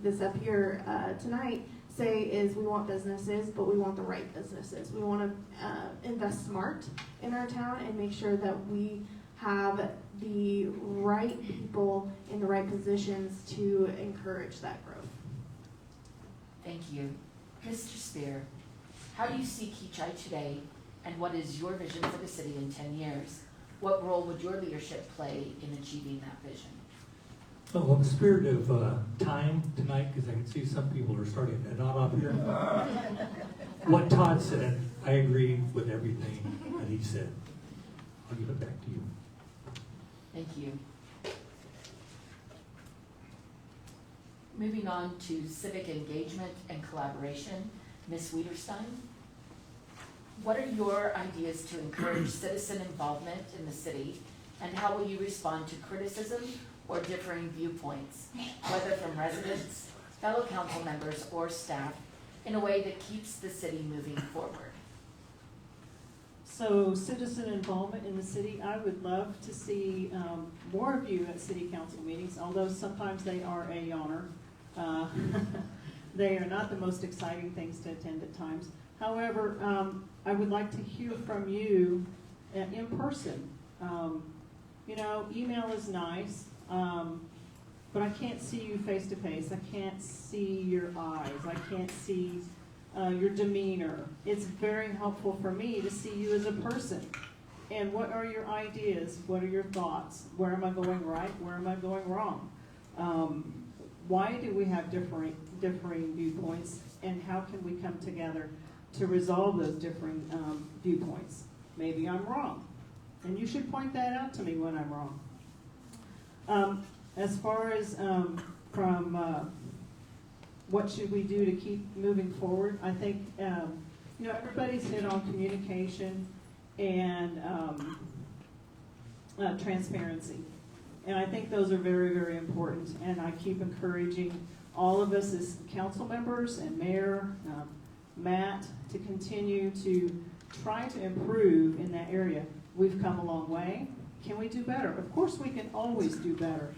this up here tonight say is we want businesses, but we want the right businesses. We want to invest smart in our town and make sure that we have the right people in the right positions to encourage that growth. Thank you. Mr. Spear, how do you see Kechi today, and what is your vision for the city in 10 years? What role would your leadership play in achieving that vision? Well, in the spirit of time tonight, because I can see some people are starting to nod off here. What Todd said, I agree with everything that he said. I'll give it back to you. Thank you. Moving on to civic engagement and collaboration, Ms. Wiederstein. What are your ideas to encourage citizen involvement in the city, and how will you respond to criticism or differing viewpoints, whether from residents, fellow council members, or staff, in a way that keeps the city moving forward? So citizen involvement in the city, I would love to see more of you at city council meetings, although sometimes they are a yawner. They are not the most exciting things to attend at times. However, I would like to hear from you in person. You know, email is nice, but I can't see you face to face. I can't see your eyes. I can't see your demeanor. It's very helpful for me to see you as a person. And what are your ideas? What are your thoughts? Where am I going right? Where am I going wrong? Why do we have differing viewpoints? And how can we come together to resolve those differing viewpoints? Maybe I'm wrong, and you should point that out to me when I'm wrong. As far as what should we do to keep moving forward, I think you know, everybody's hit on communication and transparency, and I think those are very, very important. And I keep encouraging all of us as council members and Mayor Matt to continue to try to improve in that area. We've come a long way. Can we do better? Of course we can always do better.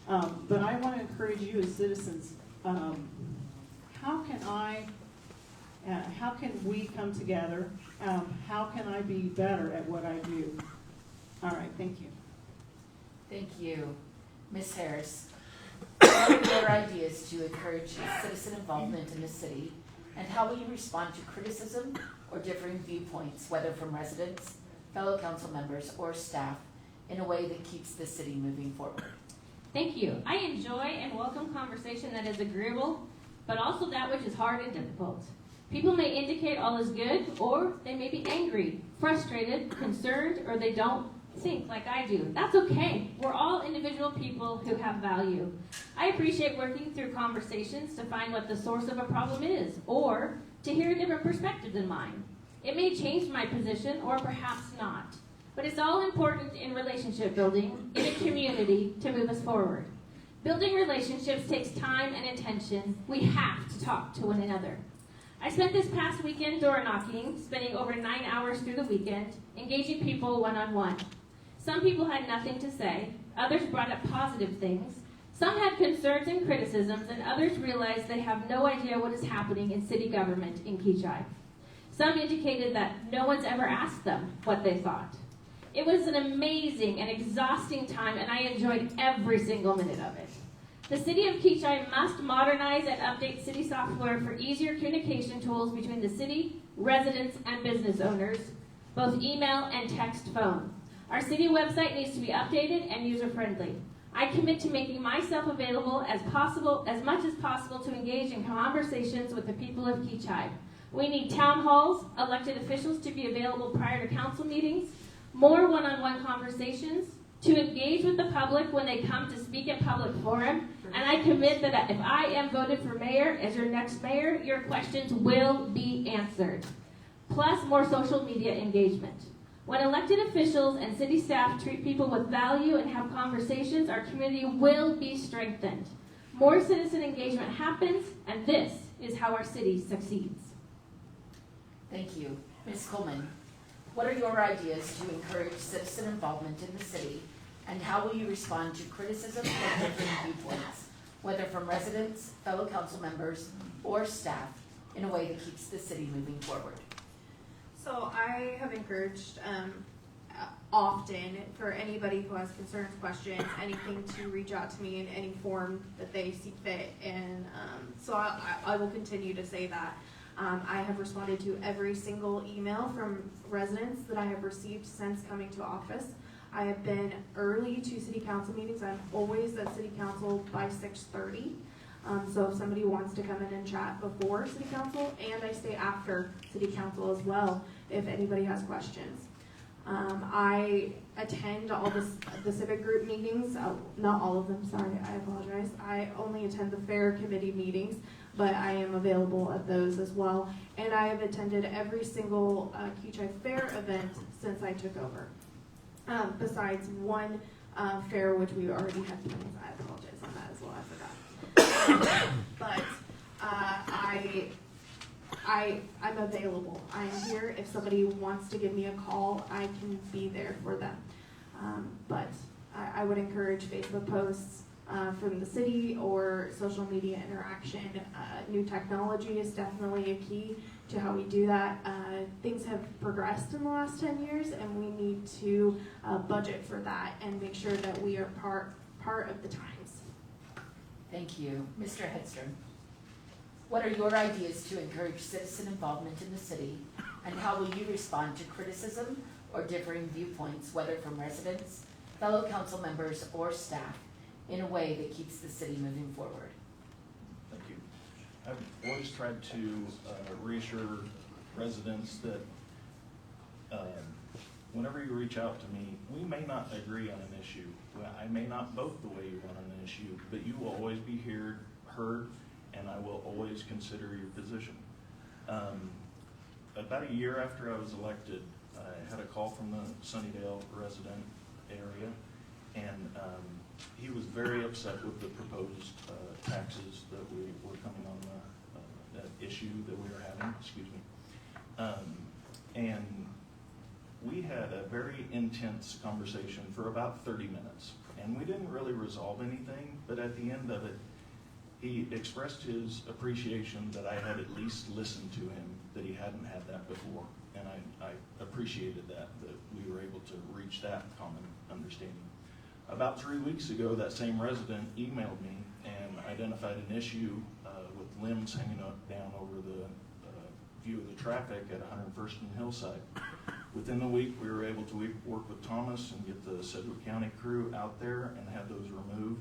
But I want to encourage you as citizens, how can we come together? How can I be better at what I do? All right, thank you. Thank you. Ms. Harris, what are your ideas to encourage citizen involvement in the city, and how will you respond to criticism or differing viewpoints, whether from residents, fellow council members, or staff, in a way that keeps the city moving forward? Thank you. I enjoy and welcome conversation that is agreeable, but also that which is hard and difficult. People may indicate all is good, or they may be angry, frustrated, concerned, or they don't think like I do. That's okay. We're all individual people who have value. I appreciate working through conversations to find what the source of a problem is, or to hear a different perspective than mine. It may change my position, or perhaps not. But it's all important in relationship building, in a community, to move us forward. Building relationships takes time and attention. We have to talk to one another. I spent this past weekend door knocking, spending over 9 hours through the weekend, engaging people one-on-one. Some people had nothing to say, others brought up positive things, some had concerns and criticisms, and others realized they have no idea what is happening in city government in Kechi. Some indicated that no one's ever asked them what they thought. It was an amazing and exhausting time, and I enjoyed every single minute of it. The city of Kechi must modernize and update city software for easier communication tools between the city, residents, and business owners, both email and text phone. Our city website needs to be updated and user-friendly. I commit to making myself available as much as possible to engage in conversations with the people of Kechi. We need town halls, elected officials to be available prior to council meetings, more one-on-one conversations, to engage with the public when they come to speak at public forum, and I commit that if I am voted for mayor as your next mayor, your questions will be answered. Plus more social media engagement. When elected officials and city staff treat people with value and have conversations, our community will be strengthened. More citizen engagement happens, and this is how our city succeeds. Thank you. Ms. Coleman, What are your ideas to encourage citizen involvement in the city, and how will you respond to criticism or differing viewpoints, whether from residents, fellow council members, or staff, in a way that keeps the city moving forward? So I have encouraged often for anybody who has concerns, questions, anything to reach out to me in any form that they see fit. And so I will continue to say that. I have responded to every single email from residents that I have received since coming to office. I have been early to city council meetings. I'm always at city council by 6:30. So if somebody wants to come in and chat before city council, and I stay after city council as well if anybody has questions. I attend all the civic group meetings, not all of them, sorry, I apologize. I only attend the fair committee meetings, but I am available at those as well. And I have attended every single Kechi Fair event since I took over. Besides one fair, which we already had plans. I apologize on that as well, I forgot. But I'm available. I am here. If somebody wants to give me a call, I can be there for them. But I would encourage Facebook posts from the city or social media interaction. New technology is definitely a key to how we do that. Things have progressed in the last 10 years, and we need to budget for that and make sure that we are part of the times. Thank you. Mr. Hedstrom, what are your ideas to encourage citizen involvement in the city, and how will you respond to criticism or differing viewpoints, whether from residents, fellow council members, or staff, in a way that keeps the city moving forward? Thank you. I've always tried to reassure residents that whenever you reach out to me, we may not agree on an issue. I may not vote the way you want on an issue, but you will always be heard, and I will always consider your position. About a year after I was elected, I had a call from the Sunnydale resident area, and he was very upset with the proposed taxes that were coming on that issue that we were having, excuse me. And we had a very intense conversation for about 30 minutes, and we didn't really resolve anything, but at the end of it, he expressed his appreciation that I had at least listened to him, that he hadn't had that before, and I appreciated that we were able to reach that common understanding. About 3 weeks ago, that same resident emailed me and identified an issue with limbs hanging down over the view of the traffic at 101st and Hillside. Within the week, we were able to work with Thomas and get the Sedgwick County crew out there and have those removed.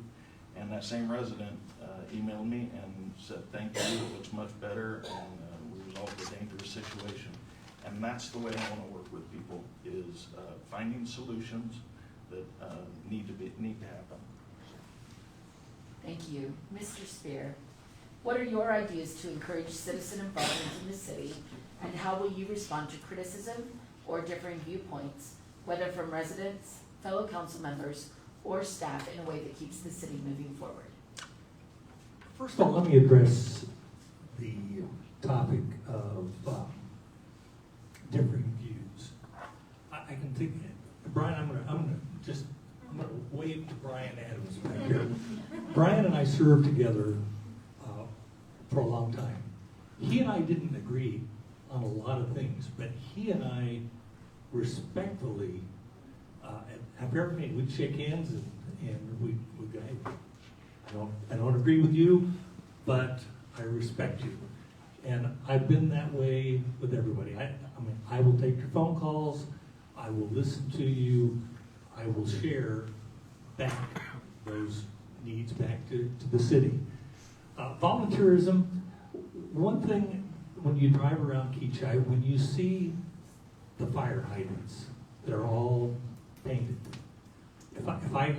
And that same resident emailed me and said, "Thank you, it looks much better, and we resolved a dangerous situation." And that's the way I want to work with people, is finding solutions that need to happen. Thank you. Mr. Spear, what are your ideas to encourage citizen involvement in the city, and how will you respond to criticism or differing viewpoints, whether from residents, fellow council members, or staff, in a way that keeps the city moving forward? First of all, let me address the topic of differing views. I can think, Brian, I'm gonna wave to Brian Adams back here. Brian and I served together for a long time. He and I didn't agree on a lot of things, but he and I respectfully, after every meeting, we'd shake hands and we'd go, "Hey, I don't agree with you, but I respect you." And I've been that way with everybody. I mean, I will take your phone calls, I will listen to you, I will share back those needs back to the city. Volunteerism, one thing, when you drive around Kechi, when you see the fire hydrants that are all painted, if I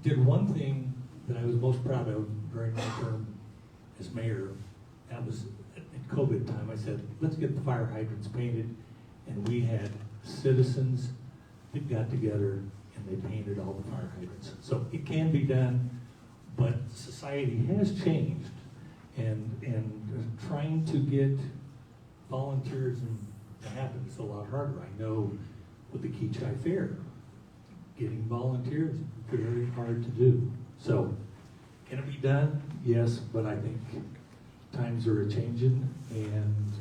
did one thing that I was most proud of during my term as mayor, that was at COVID time. I said, let's get the fire hydrants painted, and we had citizens that got together and they painted all the fire hydrants. So it can be done, but society has changed, and trying to get volunteerism to happen is a lot harder. I know with the Kechi Fair. Getting volunteers, very hard to do. So, can it be done? Yes, but I think times are a-changing, and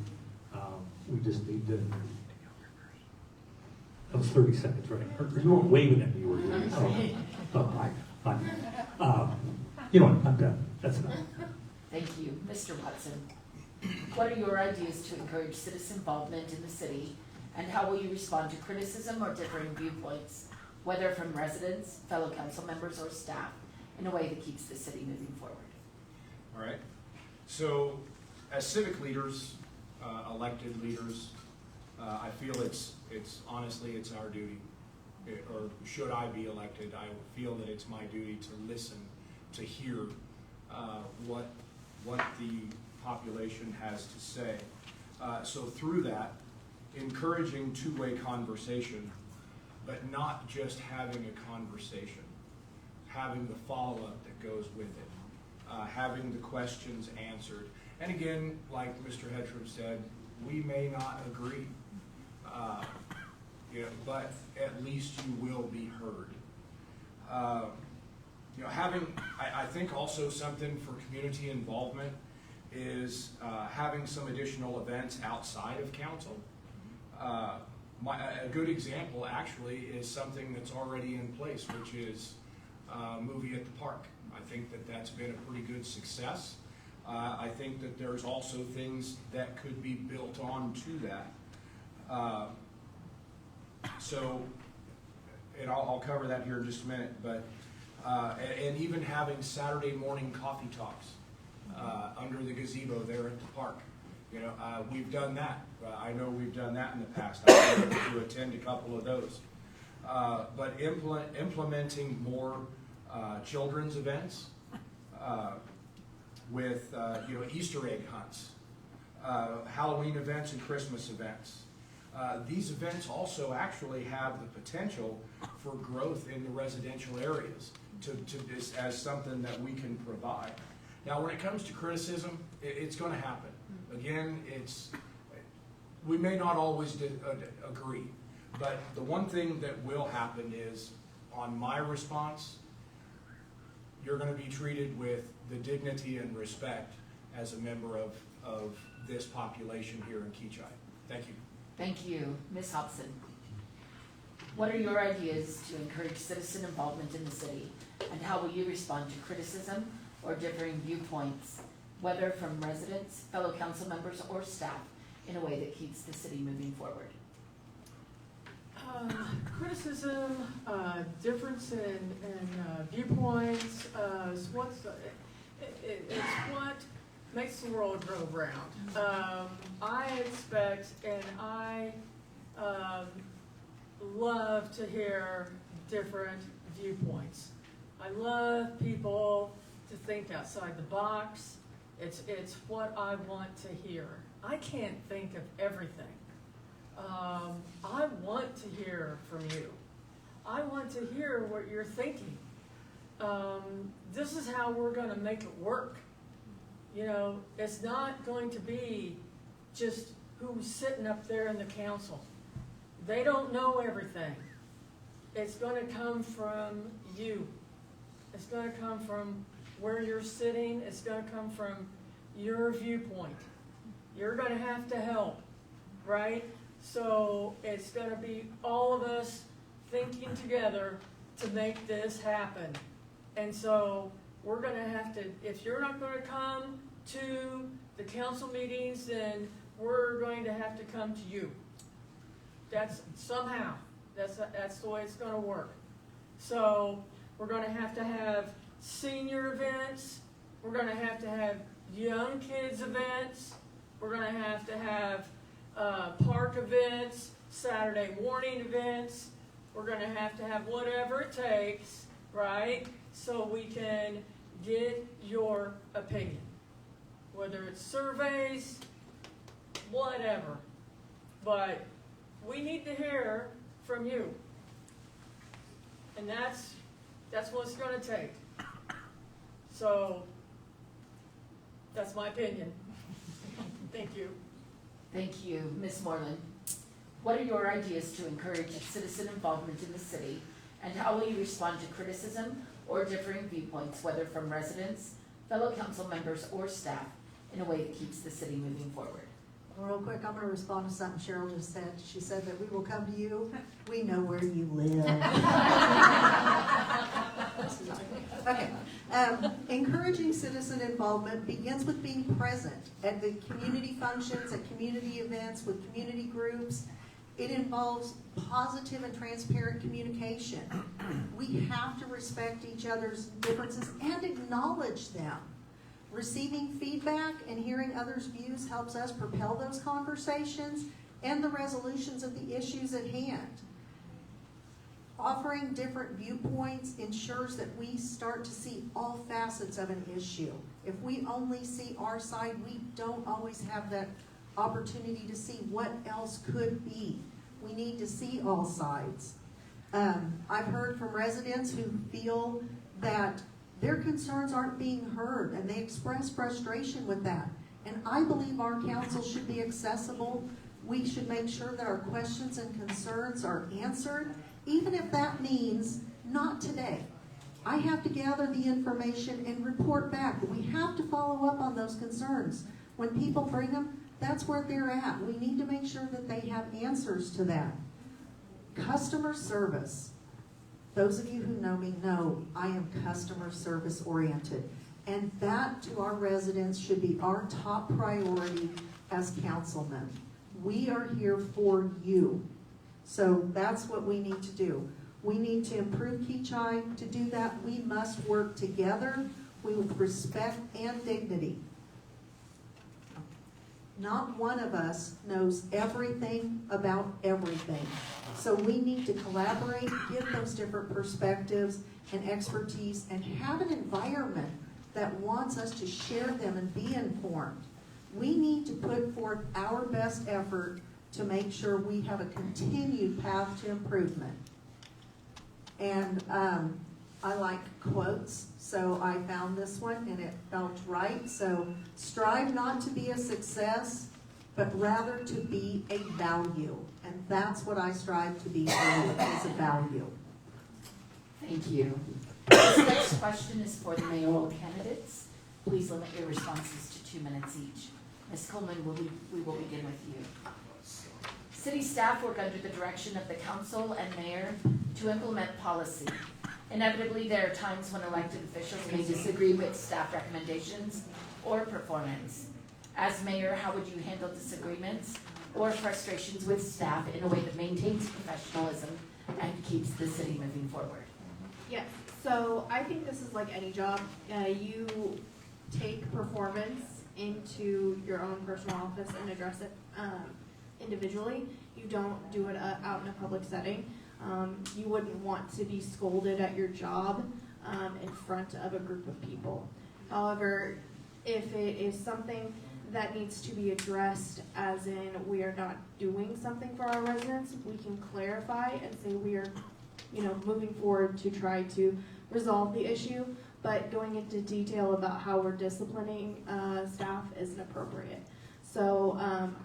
we just need to. That was 30 seconds, right? Or you weren't waving at me, were you? Oh, fine. You know what? I'm done. That's enough. Thank you. Mr. Watson, what are your ideas to encourage citizen involvement in the city, and how will you respond to criticism or differing viewpoints, whether from residents, fellow council members, or staff, in a way that keeps the city moving forward? All right. So, as civic leaders, elected leaders, I feel it's honestly it's our duty, or should I be elected, I feel that it's my duty to listen, to hear what the population has to say. So through that, encouraging two-way conversation, but not just having a conversation, having the follow-up that goes with it, having the questions answered. And again, like Mr. Hedrum said, we may not agree, but at least you will be heard. I think also something for community involvement is having some additional events outside of council. A good example actually is something that's already in place, which is Movie at the Park. I think that that's been a pretty good success. I think that there's also things that could be built on to that. And I'll cover that here in just a minute, but and even having Saturday morning coffee talks under the gazebo there at the park. We've done that. I know we've done that in the past. I've been able to attend a couple of those. But implementing more children's events with Easter egg hunts, Halloween events, and Christmas events. These events also actually have the potential for growth in the residential areas as something that we can provide. Now, when it comes to criticism, it's going to happen. Again, we may not always agree, but the one thing that will happen is, on my response, you're going to be treated with the dignity and respect as a member of this population here in Kechi. Thank you. Thank you. Ms. Hobson, what are your ideas to encourage citizen involvement in the city, and how will you respond to criticism or differing viewpoints, whether from residents, fellow council members, or staff, in a way that keeps the city moving forward? Criticism, difference in viewpoints, it's what makes the world go round. I expect and I love to hear different viewpoints. I love people to think outside the box. It's what I want to hear. I can't think of everything. I want to hear from you. I want to hear what you're thinking. This is how we're going to make it work. It's not going to be just who's sitting up there in the council. They don't know everything. It's going to come from you. It's going to come from where you're sitting. It's going to come from your viewpoint. You're going to have to help, right? So it's going to be all of us thinking together to make this happen. And so we're going to have to, if you're not going to come to the council meetings, then we're going to have to come to you. That's the way it's going to work. So we're going to have senior events. We're going to have young kids events. We're going to have park events, Saturday morning events. We're going to have whatever it takes, right? So we can get your opinion. Whether it's surveys, whatever. But we need to hear from you. And that's what it's going to take. So that's my opinion. Thank you. Thank you. Ms. Moreland, What are your ideas to encourage citizen involvement in the city, and how will you respond to criticism or differing viewpoints, whether from residents, fellow council members, or staff, in a way that keeps the city moving forward? Real quick, I'm gonna respond to something Cheryl just said. She said that we will come to you. We know where you live. Okay. Encouraging citizen involvement begins with being present at the community functions, at community events, with community groups. It involves positive and transparent communication. We have to respect each other's differences and acknowledge them. Receiving feedback and hearing others' views helps us propel those conversations and the resolutions of the issues at hand. Offering different viewpoints ensures that we start to see all facets of an issue. If we only see our side, we don't always have that opportunity to see what else could be. We need to see all sides. I've heard from residents who feel that their concerns aren't being heard, and they express frustration with that. And I believe our council should be accessible. We should make sure that our questions and concerns are answered, even if that means not today. I have to gather the information and report back, but we have to follow up on those concerns. When people bring them, that's where they're at. We need to make sure that they have answers to that. Customer service. Those of you who know me know I am customer service oriented. And that to our residents should be our top priority as councilmen. We are here for you. So that's what we need to do. We need to improve Kechi. To do that, we must work together with respect and dignity. Not one of us knows everything about everything. So we need to collaborate, give those different perspectives and expertise, and have an environment that wants us to share them and be informed. We need to put forth our best effort to make sure we have a continued path to improvement. And I like quotes, so I found this one and it felt right. So, strive not to be a success, but rather to be a value. And that's what I strive to be for you, is a value. Thank you. This next question is for the mayoral candidates. Please limit your responses to 2 minutes each. Ms. Coleman, we will begin with you. City staff work under the direction of the council and mayor to implement policy. Inevitably, there are times when elected officials may disagree with staff recommendations or performance. As mayor, how would you handle disagreements or frustrations with staff in a way that maintains professionalism and keeps the city moving forward? Yes, so I think this is like any job. You take performance into your own personal office and address it individually. You don't do it out in a public setting. You wouldn't want to be scolded at your job in front of a group of people. However, if it is something that needs to be addressed, as in we are not doing something for our residents, we can clarify and say we are, moving forward to try to resolve the issue. But going into detail about how we're disciplining staff isn't appropriate. So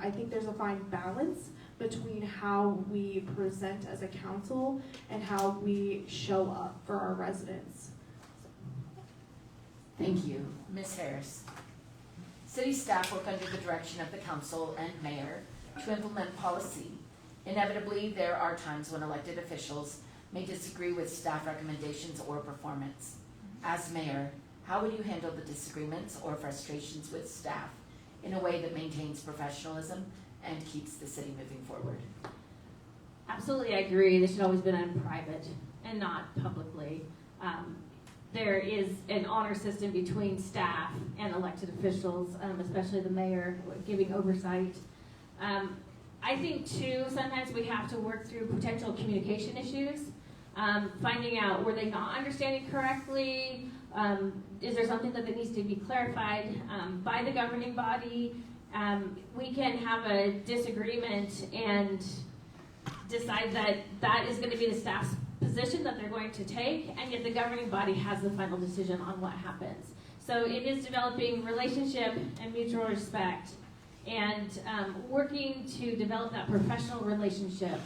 I think there's a fine balance between how we present as a council and how we show up for our residents. Thank you. Ms. Harris. City staff work under the direction of the council and mayor to implement policy. Inevitably, there are times when elected officials may disagree with staff recommendations or performance. As mayor, how would you handle the disagreements or frustrations with staff in a way that maintains professionalism and keeps the city moving forward? Absolutely, I agree. This should always be done in private and not publicly. There is an honor system between staff and elected officials, especially the mayor, giving oversight. I think, too, sometimes we have to work through potential communication issues, finding out, were they not understanding correctly? Is there something that needs to be clarified by the governing body? We can have a disagreement and decide that that is going to be the staff's position that they're going to take, and yet the governing body has the final decision on what happens. So it is developing relationship and mutual respect and working to develop that professional relationship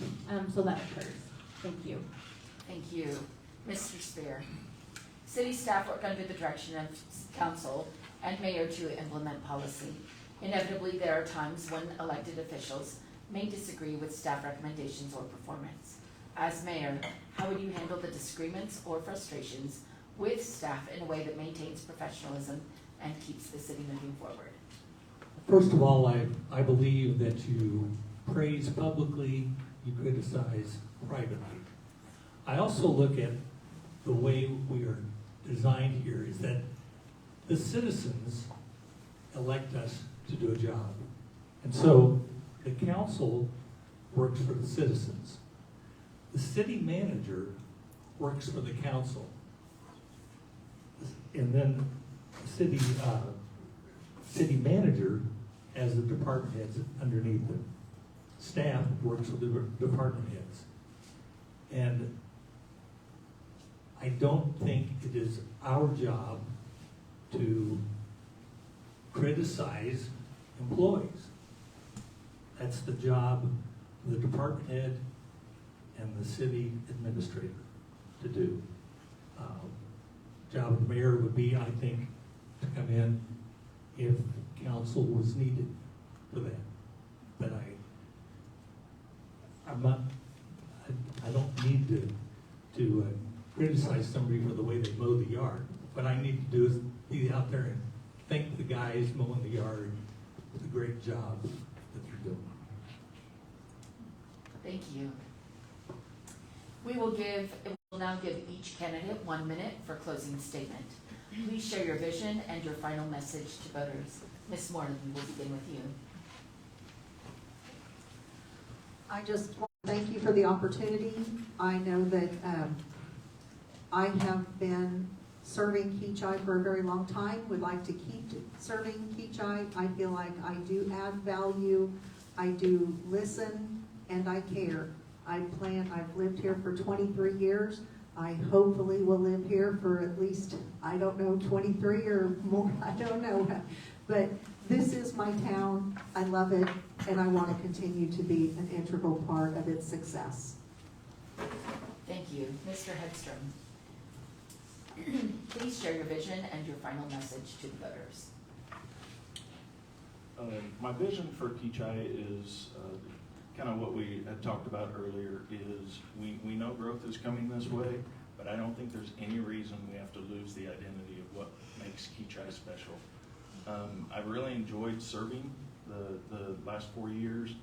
so that occurs. Thank you. Thank you. Mr. Spear. City staff work under the direction of council and mayor to implement policy. Inevitably, there are times when elected officials may disagree with staff recommendations or performance. As mayor, how would you handle the disagreements or frustrations with staff in a way that maintains professionalism and keeps the city moving forward? First of all, I believe that you praise publicly, you criticize privately. I also look at the way we are designed here is that the citizens elect us to do a job. And so the council works for the citizens. The city manager works for the council. And then the city manager has the department heads underneath them. Staff works with the department heads. And I don't think it is our job to criticize employees. That's the job of the department head and the city administrator to do. Job of the mayor would be, I think, to come in if council was needed for that. But I don't need to criticize somebody for the way they mow the yard. What I need to do is be out there and thank the guys mowing the yard for the great job that they're doing. Thank you. We will now give each candidate 1 minute for closing statement. Please share your vision and your final message to voters. Ms. Moreland, we will begin with you. I just want to thank you for the opportunity. I know that I have been serving Kechi for a very long time, would like to keep serving Kechi. I feel like I do add value, I do listen, and I care. I've lived here for 23 years. I hopefully will live here for at least, I don't know, 23 or more, I don't know. But this is my town, I love it, and I want to continue to be an integral part of its success. Thank you. Mr. Hedstrom. Please share your vision and your final message to the voters. My vision for Kechi is kind of what we had talked about earlier is we know growth is coming this way, but I don't think there's any reason we have to lose the identity of what makes Kechi special. I've really enjoyed serving the last 4 years.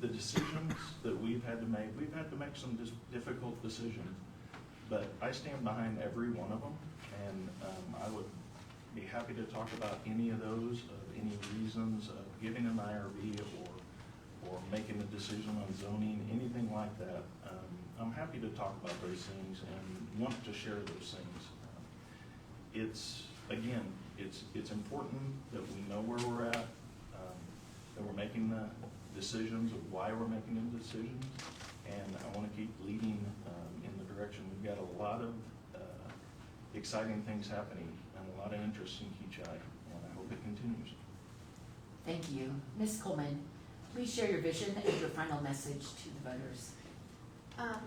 The decisions that we've had to make some difficult decisions, but I stand behind every one of them, and I would be happy to talk about any of those, any reasons of giving an IRB or making a decision on zoning, anything like that. I'm happy to talk about those things and want to share those things. It's important that we know where we're at, that we're making the decisions of why we're making the decisions, and I want to keep leading in the direction. We've got a lot of exciting things happening and a lot of interest in Kechi, and I hope it continues. Thank you. Ms. Coleman, please share your vision and your final message to the voters.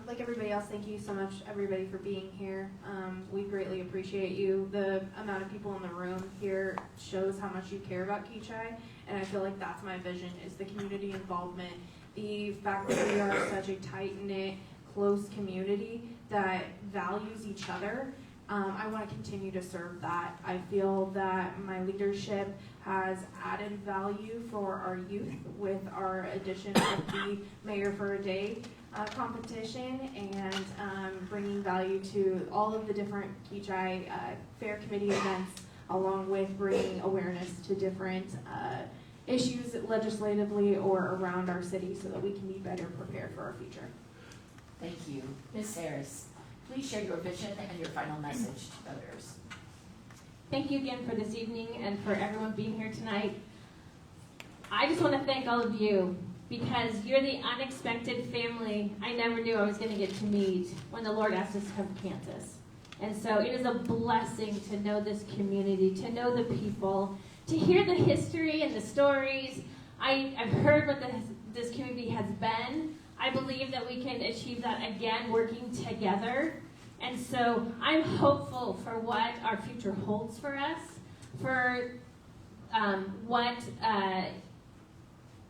Like everybody else, thank you so much, everybody, for being here. We greatly appreciate you. The amount of people in the room here shows how much you care about Kechi, and I feel like that's my vision, is the community involvement, the fact that we are such a tight-knit, close community that values each other. I want to continue to serve that. I feel that my leadership has added value for our youth with our addition of the Mayor for a Day competition, and bringing value to all of the different Kechi Fair Committee events, along with bringing awareness to different issues legislatively or around our city so that we can be better prepared for our future. Thank you. Ms. Harris, please share your vision and your final message to voters. Thank you again for this evening and for everyone being here tonight. I just want to thank all of you, because you're the unexpected family I never knew I was going to get to meet when the Lord asked us to come to Kansas. And so it is a blessing to know this community, to know the people, to hear the history and the stories. I've heard what this community has been. I believe that we can achieve that again working together. And so I'm hopeful for what our future holds for us, for what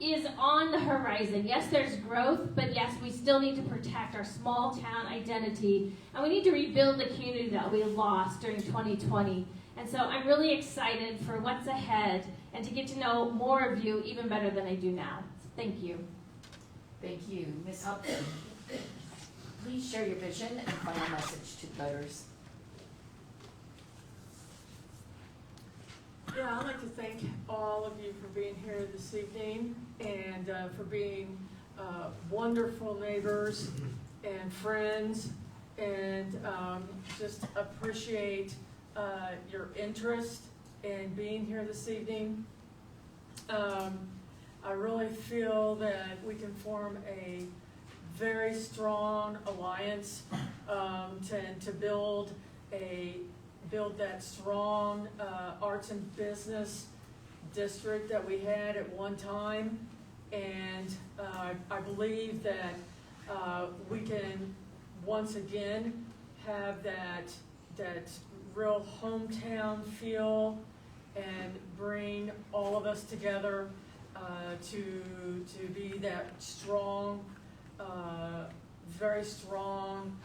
is on the horizon. Yes, there's growth, but yes, we still need to protect our small town identity, and we need to rebuild the community that we lost during 2020. And so I'm really excited for what's ahead and to get to know more of you even better than I do now. Thank you. Thank you. Ms. Hopkins, please share your vision and final message to the voters. Yeah, I'd like to thank all of you for being here this evening and for being wonderful neighbors and friends, and just appreciate your interest in being here this evening. I really feel that we can form a very strong alliance to build that strong arts and business district that we had at one time, and I believe that we can once again have that real hometown feel and bring all of us together to be that strong, very strong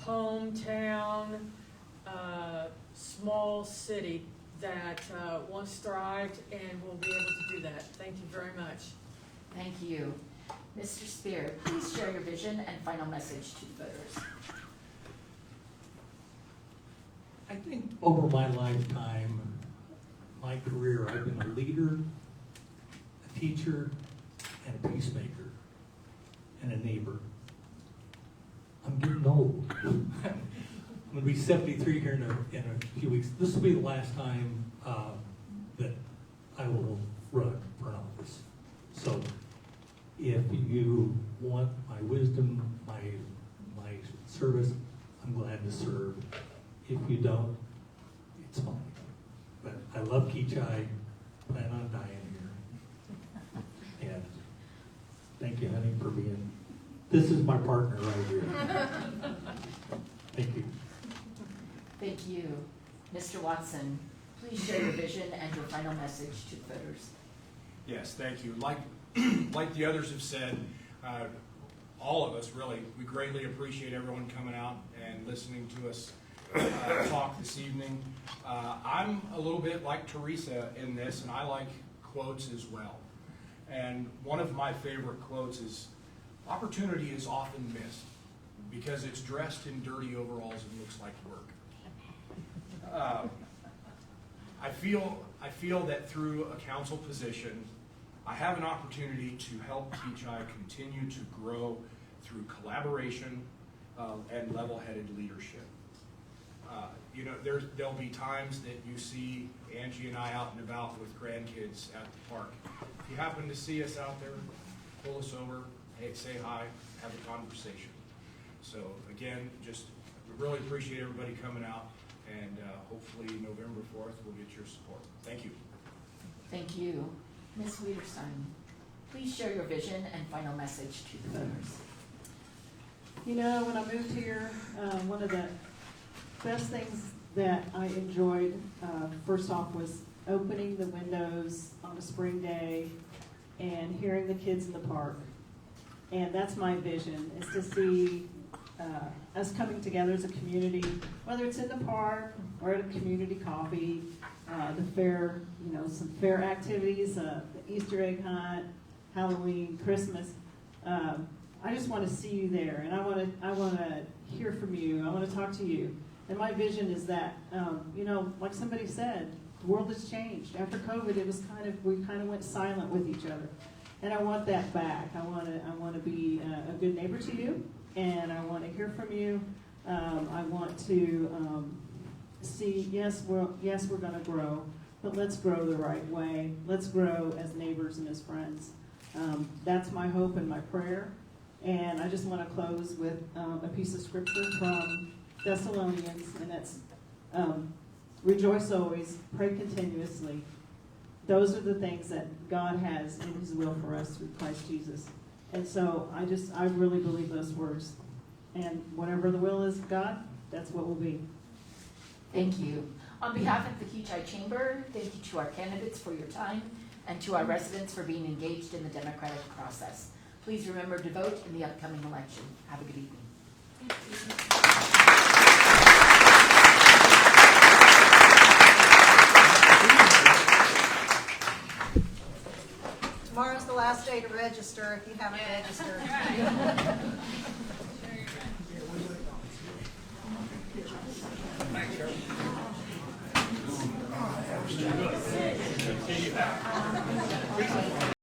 hometown, small city that once thrived and will be able to do that. Thank you very much. Thank you. Mr. Spear, please share your vision and final message to the voters. I think over my lifetime, my career, I've been a leader, a teacher, and a peacemaker, and a neighbor. I'm getting old. I'm going to be 73 here in a few weeks. This will be the last time that I will run for an office. So if you want my wisdom, my service, I'm glad to serve. If you don't, it's fine. But I love Kechi, plan on dying here. And thank you, honey, for being, this is my partner right here. Thank you. Thank you. Mr. Watson, please share your vision and your final message to the voters. Yes, thank you. Like the others have said, all of us really, we greatly appreciate everyone coming out and listening to us talk this evening. I'm a little bit like Teresa in this, and I like quotes as well. And one of my favorite quotes is, "Opportunity is often missed because it's dressed in dirty overalls and looks like work." I feel that through a council position, I have an opportunity to help Kechi continue to grow through collaboration and level-headed leadership. There'll be times that you see Angie and I out and about with grandkids at the park. If you happen to see us out there, pull us over, hey, say hi, have a conversation. So again, we really appreciate everybody coming out, and hopefully November 4th we'll get your support. Thank you. Thank you. Ms. Wiederstein, please share your vision and final message to the voters. You know, when I moved here, one of the best things that I enjoyed, first off, was opening the windows on a spring day and hearing the kids in the park. And that's my vision, is to see us coming together as a community, whether it's in the park or at a community coffee, the fair, some fair activities, the Easter egg hunt, Halloween, Christmas. I just want to see you there, and I want to hear from you. I want to talk to you. And my vision is that, like somebody said, the world has changed. After COVID, it was we kind of went silent with each other, and I want that back. I want to be a good neighbor to you, and I want to hear from you. I want to see, yes, we're going to grow, but let's grow the right way. Let's grow as neighbors and as friends. That's my hope and my prayer. And I just want to close with a piece of scripture from Thessalonians, and that's rejoice always, pray continuously, those are the things that God has in his will for us through Christ Jesus. And so I really believe those words. And whatever the will is of God, that's what will be. Thank you. On behalf of the Kechi Chamber, thank you to our candidates for your time and to our residents for being engaged in the democratic process. Please remember to vote in the upcoming election. Have a good evening. Tomorrow's the last day to register if you haven't registered.